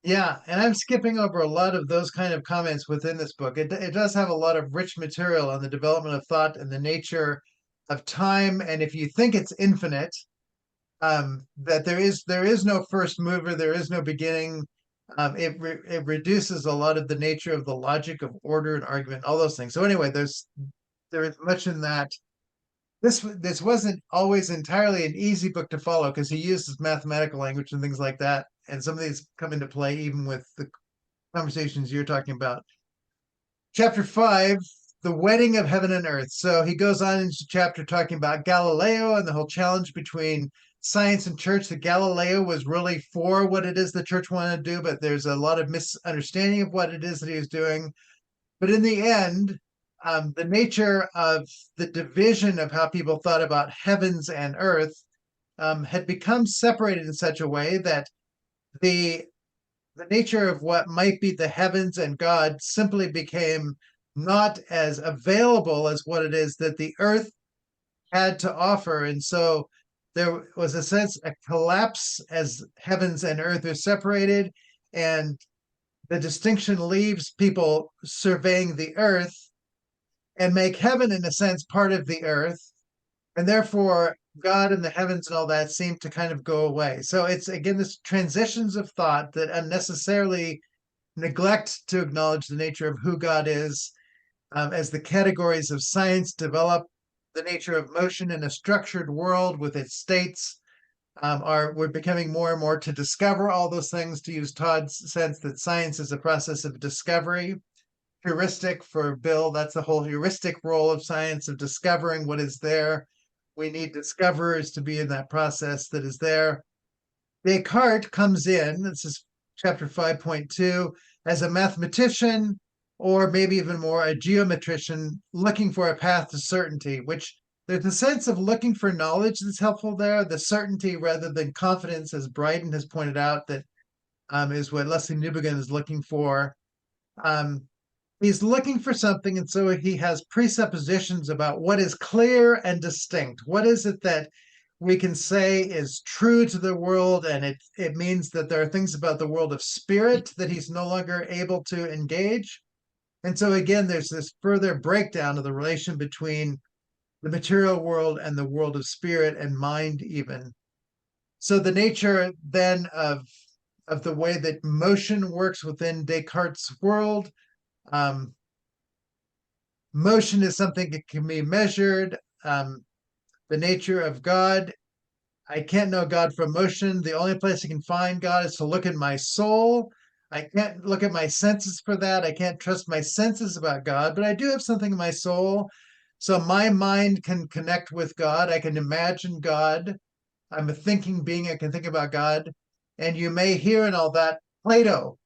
Yeah, and I'm skipping over a lot of those kind of comments within this book. It does have a lot of rich material on the development of thought and the nature of time. And if you think it's infinite, that there is no first mover, there is no beginning. It reduces a lot of the nature of the logic of order and argument, all those things. So anyway, there is much in that. This wasn't always entirely an easy book to follow because he uses mathematical language and things like that, and some of these come into play even with the conversations you're talking about. Chapter 5, the wedding of heaven and earth. So he goes on into chapter talking about Galileo and the whole challenge between science and church. That Galileo was really for what it is the church wanted to do, but there's a lot of misunderstanding of what it is that he was doing. But in the end, the nature of the division of how people thought about heavens and earth had become separated in such a way that the nature of what might be the heavens and God simply became not as available as what it is that the earth had to offer. And so there was a sense, a collapse as heavens and earth are separated, and the distinction leaves people surveying the earth and make heaven, in a sense, part of the earth. And therefore, God and the heavens and all that seem to kind of go away. So it's, again, this transitions of thought that unnecessarily neglect to acknowledge the nature of who God is. As the categories of science develop, the nature of motion in a structured world with its states, we're becoming more and more to discover all those things, to use Todd's sense that science is a process of discovery. Heuristic for Bill, that's the whole heuristic role of science, of discovering what is there. We need discoverers to be in that process that is there. Descartes comes in, this is chapter 5.2, as a mathematician, or maybe even more a geometrician, looking for a path to certainty, which there's a sense of looking for knowledge that's helpful there, the certainty rather than confidence, as Bryden has pointed out, that is what Leslie Newbegin is looking for. He's looking for something, and so he has presuppositions about what is clear and distinct. What is it that we can say is true to the world, and it means that there are things about the world of spirit that he's no longer able to engage. And so again, there's this further breakdown of the relation between the material world and the world of spirit and mind even. So the nature then of the way that motion works within Descartes' world. Motion is something that can be measured. The nature of God, I can't know God from motion. The only place I can find God is to look at my soul. I can't look at my senses for that. I can't trust my senses about God, but I do have something in my soul. So my mind can connect with God. I can imagine God. I'm a thinking being. I can think about God. And you may hear in all that Plato.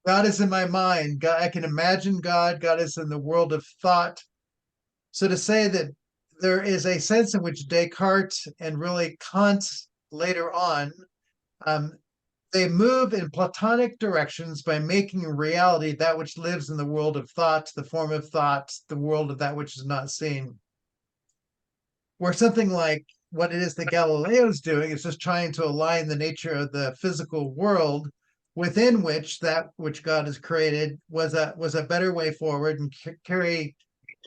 God is in my mind. God, I can imagine God. God is in the world of thought. So to say that there is a sense in which Descartes and really Kant later on, they move in Platonic directions by making reality that which lives in the world of thought, the form of thought, the world of that which is not seen. Where something like what it is that Galileo's doing is just trying to align the nature of the physical world within which that which God has created was a better way forward. And Carrie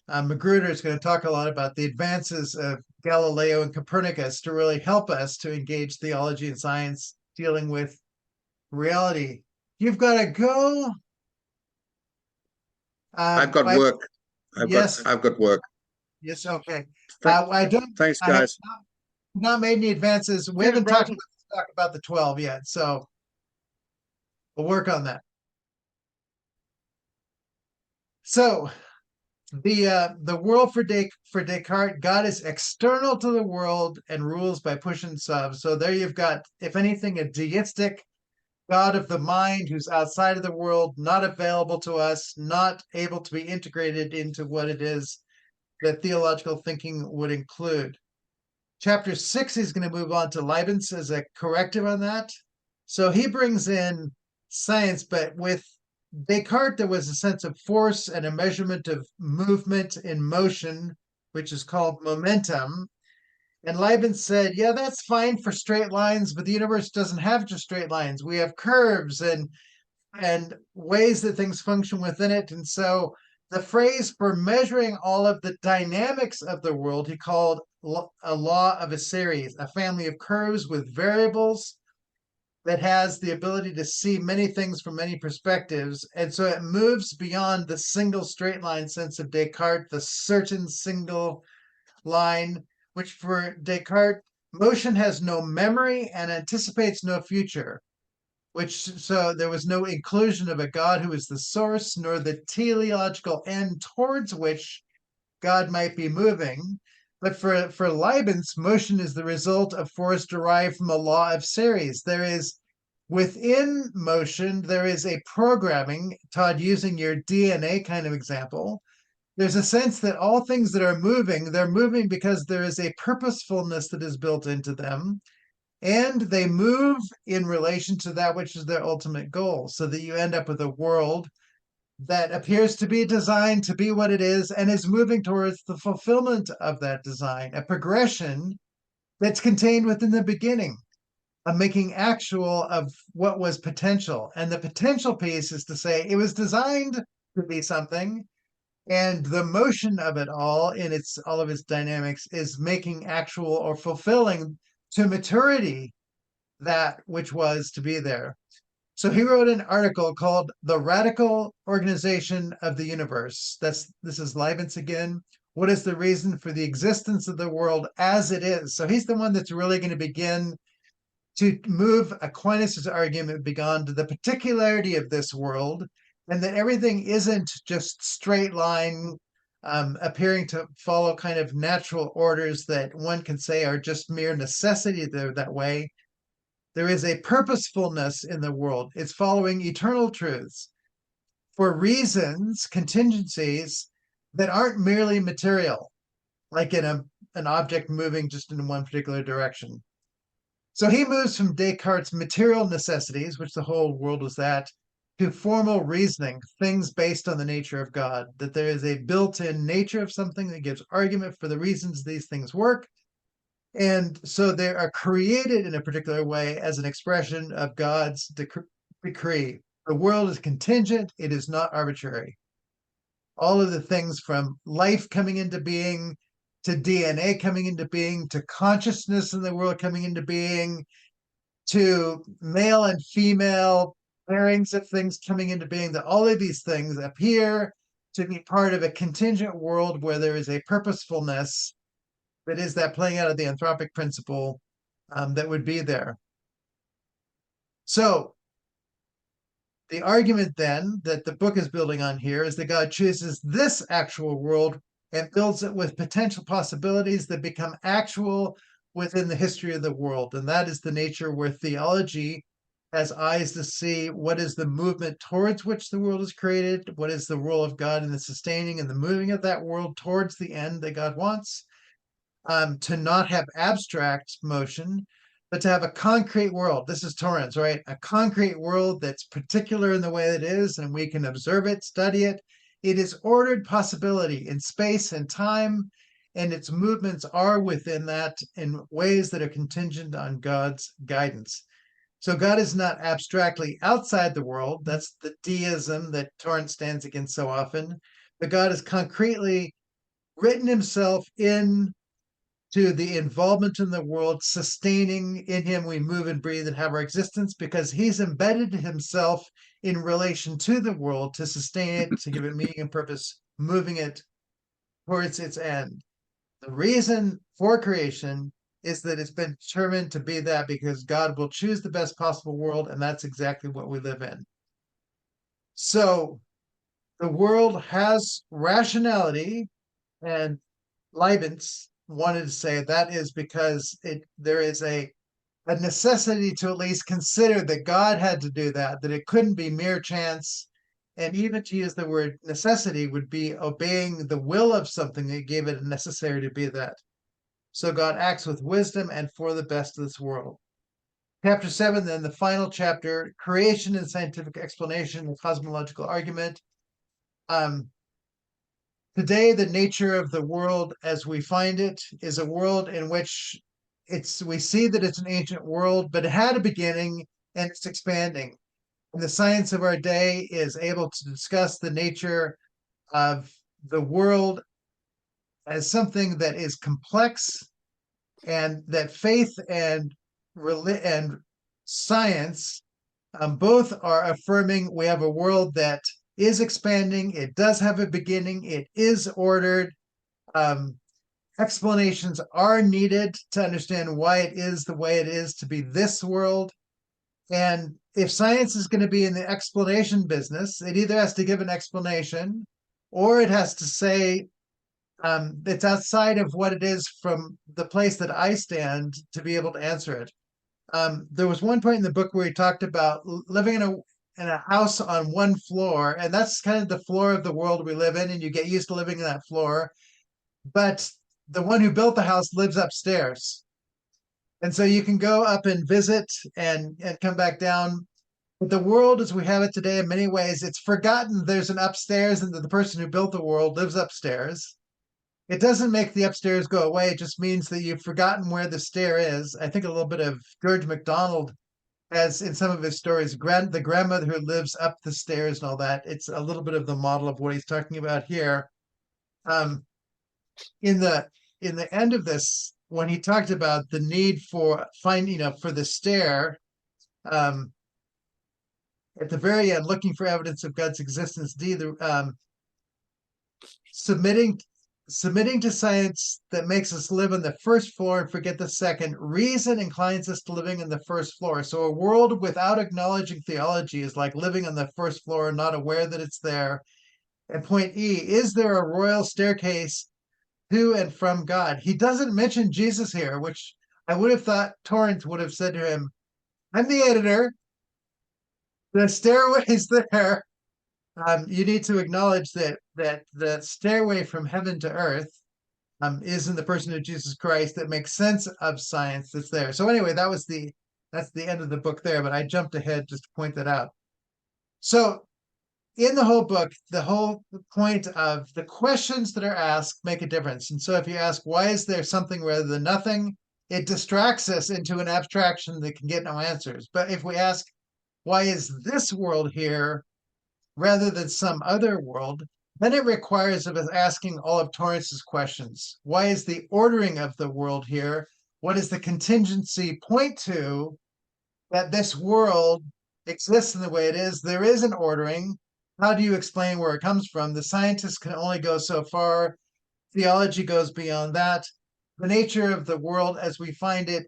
Magruder is going to talk a lot about the advances of Galileo and Copernicus to really help us to engage theology and science dealing with reality. You've got to go. I've got work. Yes. I've got work. Yes. Okay. Thanks, I have guys. not made any advances. We Cheers, haven't Brendan. talked about the 12 yet, so we'll work on that. So the world for Descartes, God is external to the world and rules by push and shove. So there you've got, if anything, a deistic God of the mind who's outside of the world, not available to us, not able to be integrated into what it is that theological thinking would include. Chapter 6 is going to move on to Leibniz as a corrective on that. So he brings in science, but with Descartes, there was a sense of force and a measurement of movement in motion, which is called momentum. And Leibniz said, yeah, that's fine for straight lines, but the universe doesn't have just straight lines. We have curves and ways that things function within it. And so the phrase for measuring all of the dynamics of the world, he called a law of a series, a family of curves with variables that has the ability to see many things from many perspectives. And so it moves beyond the single straight line sense of Descartes, the certain single line, which for Descartes, motion has no memory and anticipates no future, which so there was no inclusion of a God who is the source, nor the teleological end towards which God might be moving. But for Leibniz, motion is the result of force derived from a law of series. There is, within motion, there is a programming, Todd, using your DNA kind of example. There's a sense that all things that are moving, they're moving because there is a purposefulness that is built into them. And they move in relation to that which is their ultimate goal, so that you end up with a world that appears to be designed to be what it is and is moving towards the fulfillment of that design, a progression that's contained within the beginning, a making actual of what was potential. And the potential piece is to say it was designed to be something, and the motion of it all in all of its dynamics is making actual or fulfilling to maturity that which was to be there. So he wrote an article called The Radical Organization of the Universe. This is Leibniz again. What is the reason for the existence of the world as it is? So he's the one that's really going to begin to move Aquinas' argument beyond the particularity of this world, and that everything isn't just straight line, appearing to follow kind of natural orders that one can say are just mere necessity. They're that way. There is a purposefulness in the world. It's following eternal truths for reasons, contingencies that aren't merely material, like in an object moving just in one particular direction. So he moves from Descartes' material necessities, which the whole world was that, to formal reasoning, things based on the nature of God, that there is a built-in nature of something that gives argument for the reasons these things work. And so they are created in a particular way as an expression of God's decree. The world is contingent, it is not arbitrary. All of the things from life coming into being, to DNA coming into being, to consciousness in the world coming into being, to male and female pairings of things coming into being, that all of these things appear to be part of a contingent world where there is a purposefulness that is that playing out of the anthropic principle that would be there. So the argument then that the book is building on here is that God chooses this actual world and builds it with potential possibilities that become actual within the history of the world. And that is the nature where theology has eyes to see what is the movement towards which the world is created, what is the role of God in the sustaining and the moving of that world towards the end that God wants. To not have abstract motion, but to have a concrete world. This is Torrance, right? A concrete world that's particular in the way it is, and we can observe it, study it. It is ordered possibility in space and time, and its movements are within that in ways that are contingent on God's guidance. So God is not abstractly outside the world. That's the deism that Torrance stands against so often. But God is concretely written himself in to the involvement in the world, sustaining in him we move and breathe and have our existence, because he's embedded himself in relation to the world to sustain it, to give it meaning and purpose, moving it towards its end. The reason for creation is that it's been determined to be that because God will choose the best possible world, and that's exactly what we live in. So the world has rationality, and Leibniz wanted to say that is because there is a necessity to at least consider that God had to do that it couldn't be mere chance. And even to use the word necessity would be obeying the will of something that gave it a necessary to be that. So God acts with wisdom and for the best of this world. Chapter 7, then the final chapter, creation and scientific explanation and cosmological argument. Today, the nature of the world as we find it is a world in which we see that it's an ancient world, but it had a beginning and it's expanding. And the science of our day is able to discuss the nature of the world as something that is complex, and that faith and science both are affirming we have a world that is expanding. It does have a beginning. It is ordered. Explanations are needed to understand why it is the way it is to be this world. And if science is going to be in the explanation business, it either has to give an explanation or it has to say it's outside of what it is from the place that I stand to be able to answer it. There was one point in the book where he talked about living in a house on one floor, and that's kind of the floor of the world we live in, and you get used to living in that floor. But the one who built the house lives upstairs. And so you can go up and visit and come back down. But the world as we have it today, in many ways, it's forgotten there's an upstairs and that the person who built the world lives upstairs. It doesn't make the upstairs go away. It just means that you've forgotten where the stair is. I think a little bit of George MacDonald has in some of his stories, the grandmother who lives up the stairs and all that. It's a little bit of the model of what he's talking about here. In the end of this, when he talked about the need for for the stair, at the very end, looking for evidence of God's existence, submitting to science that makes us live on the first floor and forget the second. Reason inclines us to living on the first floor. So a world without acknowledging theology is like living on the first floor and not aware that it's there. And point E, is there a royal staircase to and from God? He doesn't mention Jesus here, which I would have thought Torrance would have said to him, I'm the editor. The stairway's there. You need to acknowledge that the stairway from heaven to earth is in the person of Jesus Christ that makes sense of science that's there. So anyway, that's the end of the book there, but I jumped ahead just to point that out. So in the whole book, the whole point of the questions that are asked make a difference. And so if you ask, why is there something rather than nothing? It distracts us into an abstraction that can get no answers. But if we ask, why is this world here rather than some other world, then it requires of us asking all of Torrance's questions. Why is the ordering of the world here? What does the contingency point to that this world exists in the way it is? There is an ordering. How do you explain where it comes from? The scientists can only go so far. Theology goes beyond that. The nature of the world as we find it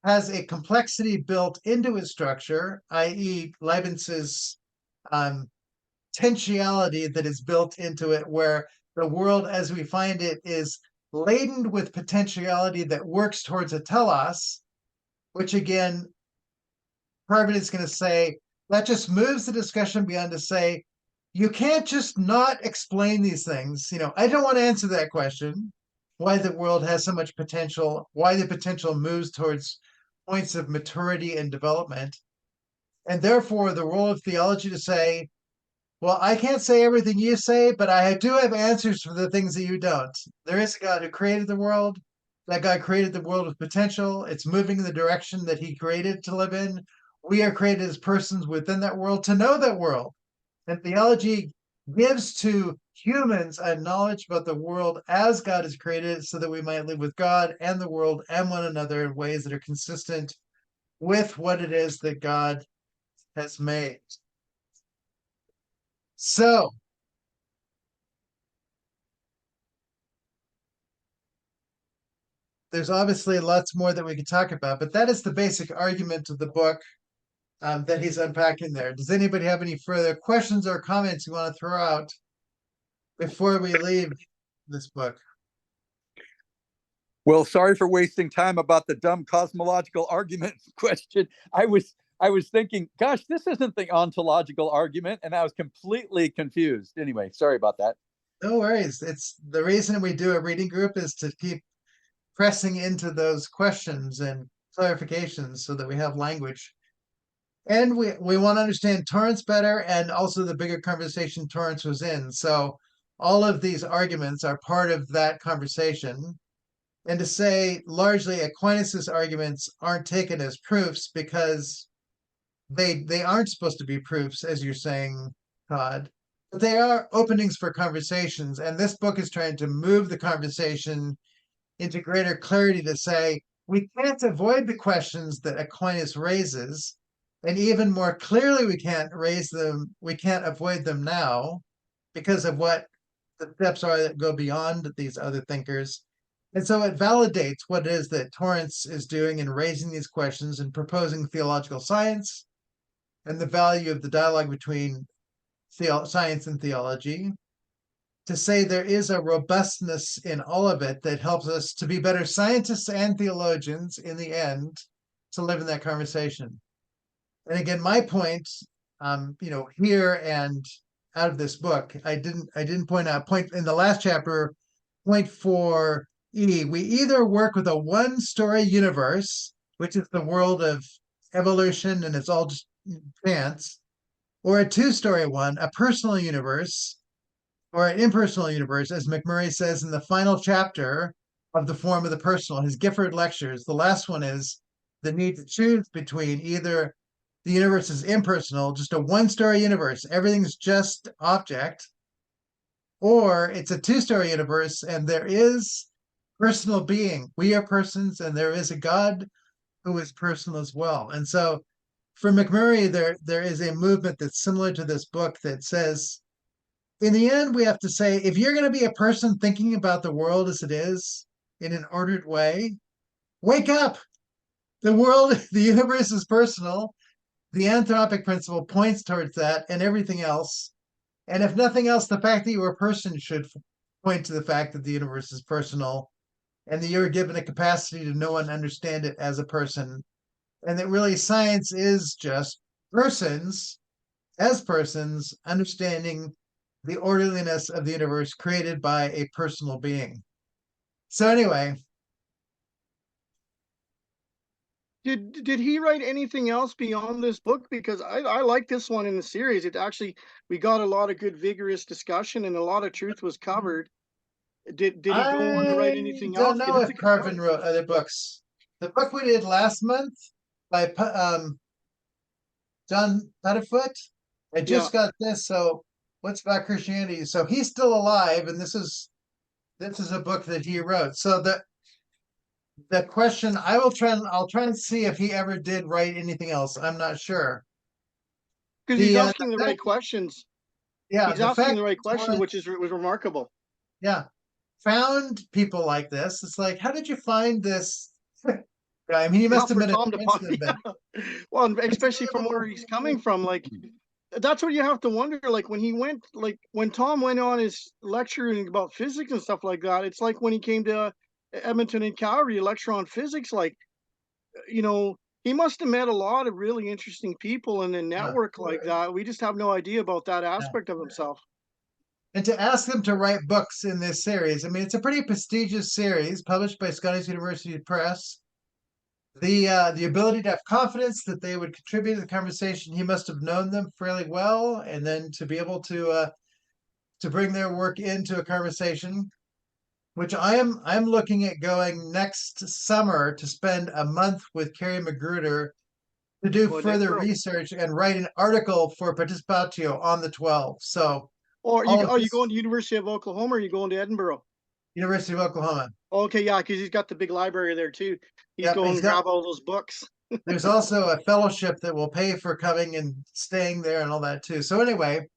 has a complexity built into its structure, i.e. Leibniz's potentiality that is built into it, where the world as we find it is laden with potentiality that works towards a telos, which again, Carvin is going to say, that just moves the discussion beyond to say, you can't just not explain these things. I don't want to answer that question, why the world has so much potential, why the potential moves towards points of maturity and development. And therefore, the role of theology to say, well, I can't say everything you say, but I do have answers for the things that you don't. There is a God who created the world. That God created the world with potential. It's moving in the direction that he created to live in. we are created as persons within that world to know that world. And theology gives to humans a knowledge about the world as God has created it, so that we might live with God and the world and one another in ways that are consistent with what it is that God has made. So, there's obviously lots more that we could talk about, but that is the basic argument of the book that he's unpacking there. Does anybody have any further questions or comments you want to throw out before we leave this book? Well, sorry for wasting time about the dumb cosmological argument question. I was thinking, gosh, this isn't the ontological argument, and I was completely confused. Anyway, sorry about that. No worries. It's the reason we do a reading group is to keep pressing into those questions and clarifications so that we have language. And we want to understand Torrance better, and also the bigger conversation Torrance was in. So all of these arguments are part of that conversation. And to say largely Aquinas's arguments aren't taken as proofs because they aren't supposed to be proofs, as you're saying, Todd. But they are openings for conversations. And this book is trying to move the conversation into greater clarity to say, we can't avoid the questions that Aquinas raises. And even more clearly, we can't avoid them now because of what the steps are that go beyond these other thinkers. And so it validates what it is that Torrance is doing in raising these questions and proposing theological science and the value of the dialogue between science and theology, to say there is a robustness in all of it that helps us to be better scientists and theologians in the end, to live in that conversation. And again, my point, here and out of this book, I didn't point out point in the last chapter, point 4E, we either work with a one-story universe, which is the world of evolution and it's all just chance, or a two-story one, a personal universe, or an impersonal universe, as McMurray says in the final chapter of The Form of the Personal, his Gifford lectures. The last one is the need to choose between either the universe is impersonal, just a one-story universe, everything's just object, or it's a two-story universe and there is personal being. We are persons and there is a God who is personal as well. And so for McMurray, there is a movement that's similar to this book that says, in the end, we have to say, if you're going to be a person thinking about the world as it is in an ordered way, wake up. The world, the universe is personal. The anthropic principle points towards that and everything else. And if nothing else, the fact that you're a person should point to the fact that the universe is personal and that you're given a capacity to know and understand it as a person. And that really science is just persons, as persons, understanding the orderliness of the universe created by a personal being. So anyway. Did he write anything else beyond this book? Because I like this one in the series. It actually, we got a lot of good vigorous discussion and a lot of truth was covered. Did he go on to write anything else? I don't know if Carvin wrote other books. The book we did last month by John Putterfoot, I just got this. So what's about Christianity? So he's still alive, and this is a book that he wrote. So the question, I'll try and see if he ever did write anything else. I'm not sure. Because he's asking the right questions. Yeah, he's asking the right questions, which was remarkable. Yeah, found people like this. It's like, how did you find this guy? I mean, he must have been well, especially from where he's coming from. Like, that's what you have to wonder. Like when Tom went on his lecturing about physics and stuff like that, it's like when he came to Edmonton and Calgary to lecture on physics, like, he must have met a lot of really interesting people in a network like that. We just have no idea about that aspect of himself. And to ask them to write books in this series, I mean, it's a pretty prestigious series published by Scottish University Press. The ability to have confidence that they would contribute to the conversation, he must have known them fairly well, and then to be able to bring their work into a conversation, which I'm looking at going next summer to spend a month with Carrie Magruder to do Well, further Edinburgh. research and write an article for Participatio on the 12. So Or all you of are you this- going to University of Oklahoma or are you going to Edinburgh? University of Oklahoma. Okay, yeah, because he's got the big library there too. He's Yep, going he's to got- grab all those books. There's also a fellowship that will pay for coming and staying there and all that too. So anyway,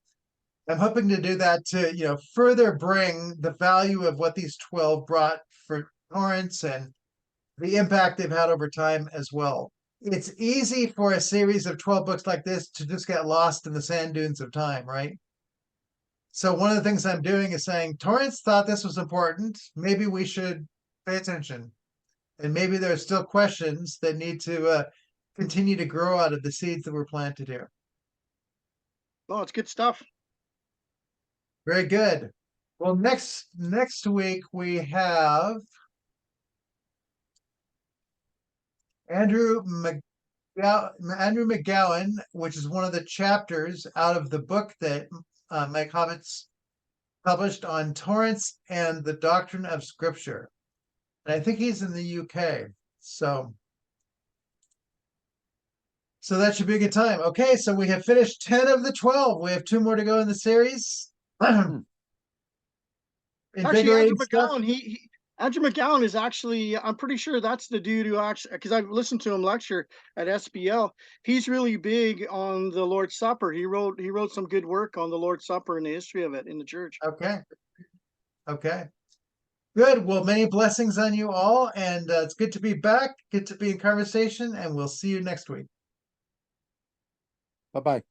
I'm hoping to do that to, further bring the value of what these 12 brought for Torrance and the impact they've had over time as well. It's easy for a series of 12 books like this to just get lost in the sand dunes of time, right? So one of the things I'm doing is saying, Torrance thought this was important. Maybe we should pay attention. And maybe there's still questions that need to continue to grow out of the seeds that were planted here. Oh, it's good stuff. Very good. Well, next week we have Andrew McGowan, which is one of the chapters out of the book that Mike Hobbit's published on Torrance and the Doctrine of Scripture. And I think he's in the UK. So that should be a good time. Okay, so we have finished 10 of the 12. We have 2 more to go in the series. Actually, Invigorating Andrew stuff. McGowan, Andrew McGowan is actually, I'm pretty sure that's the dude who actually, because I've listened to him lecture at SBL. He's really big on the Lord's Supper. He wrote some good work on the Lord's Supper and the history of it in the church. Okay. Good. Well, many blessings on you all. And it's good to be back. Good to be in conversation. And we'll see you next week. Bye-bye.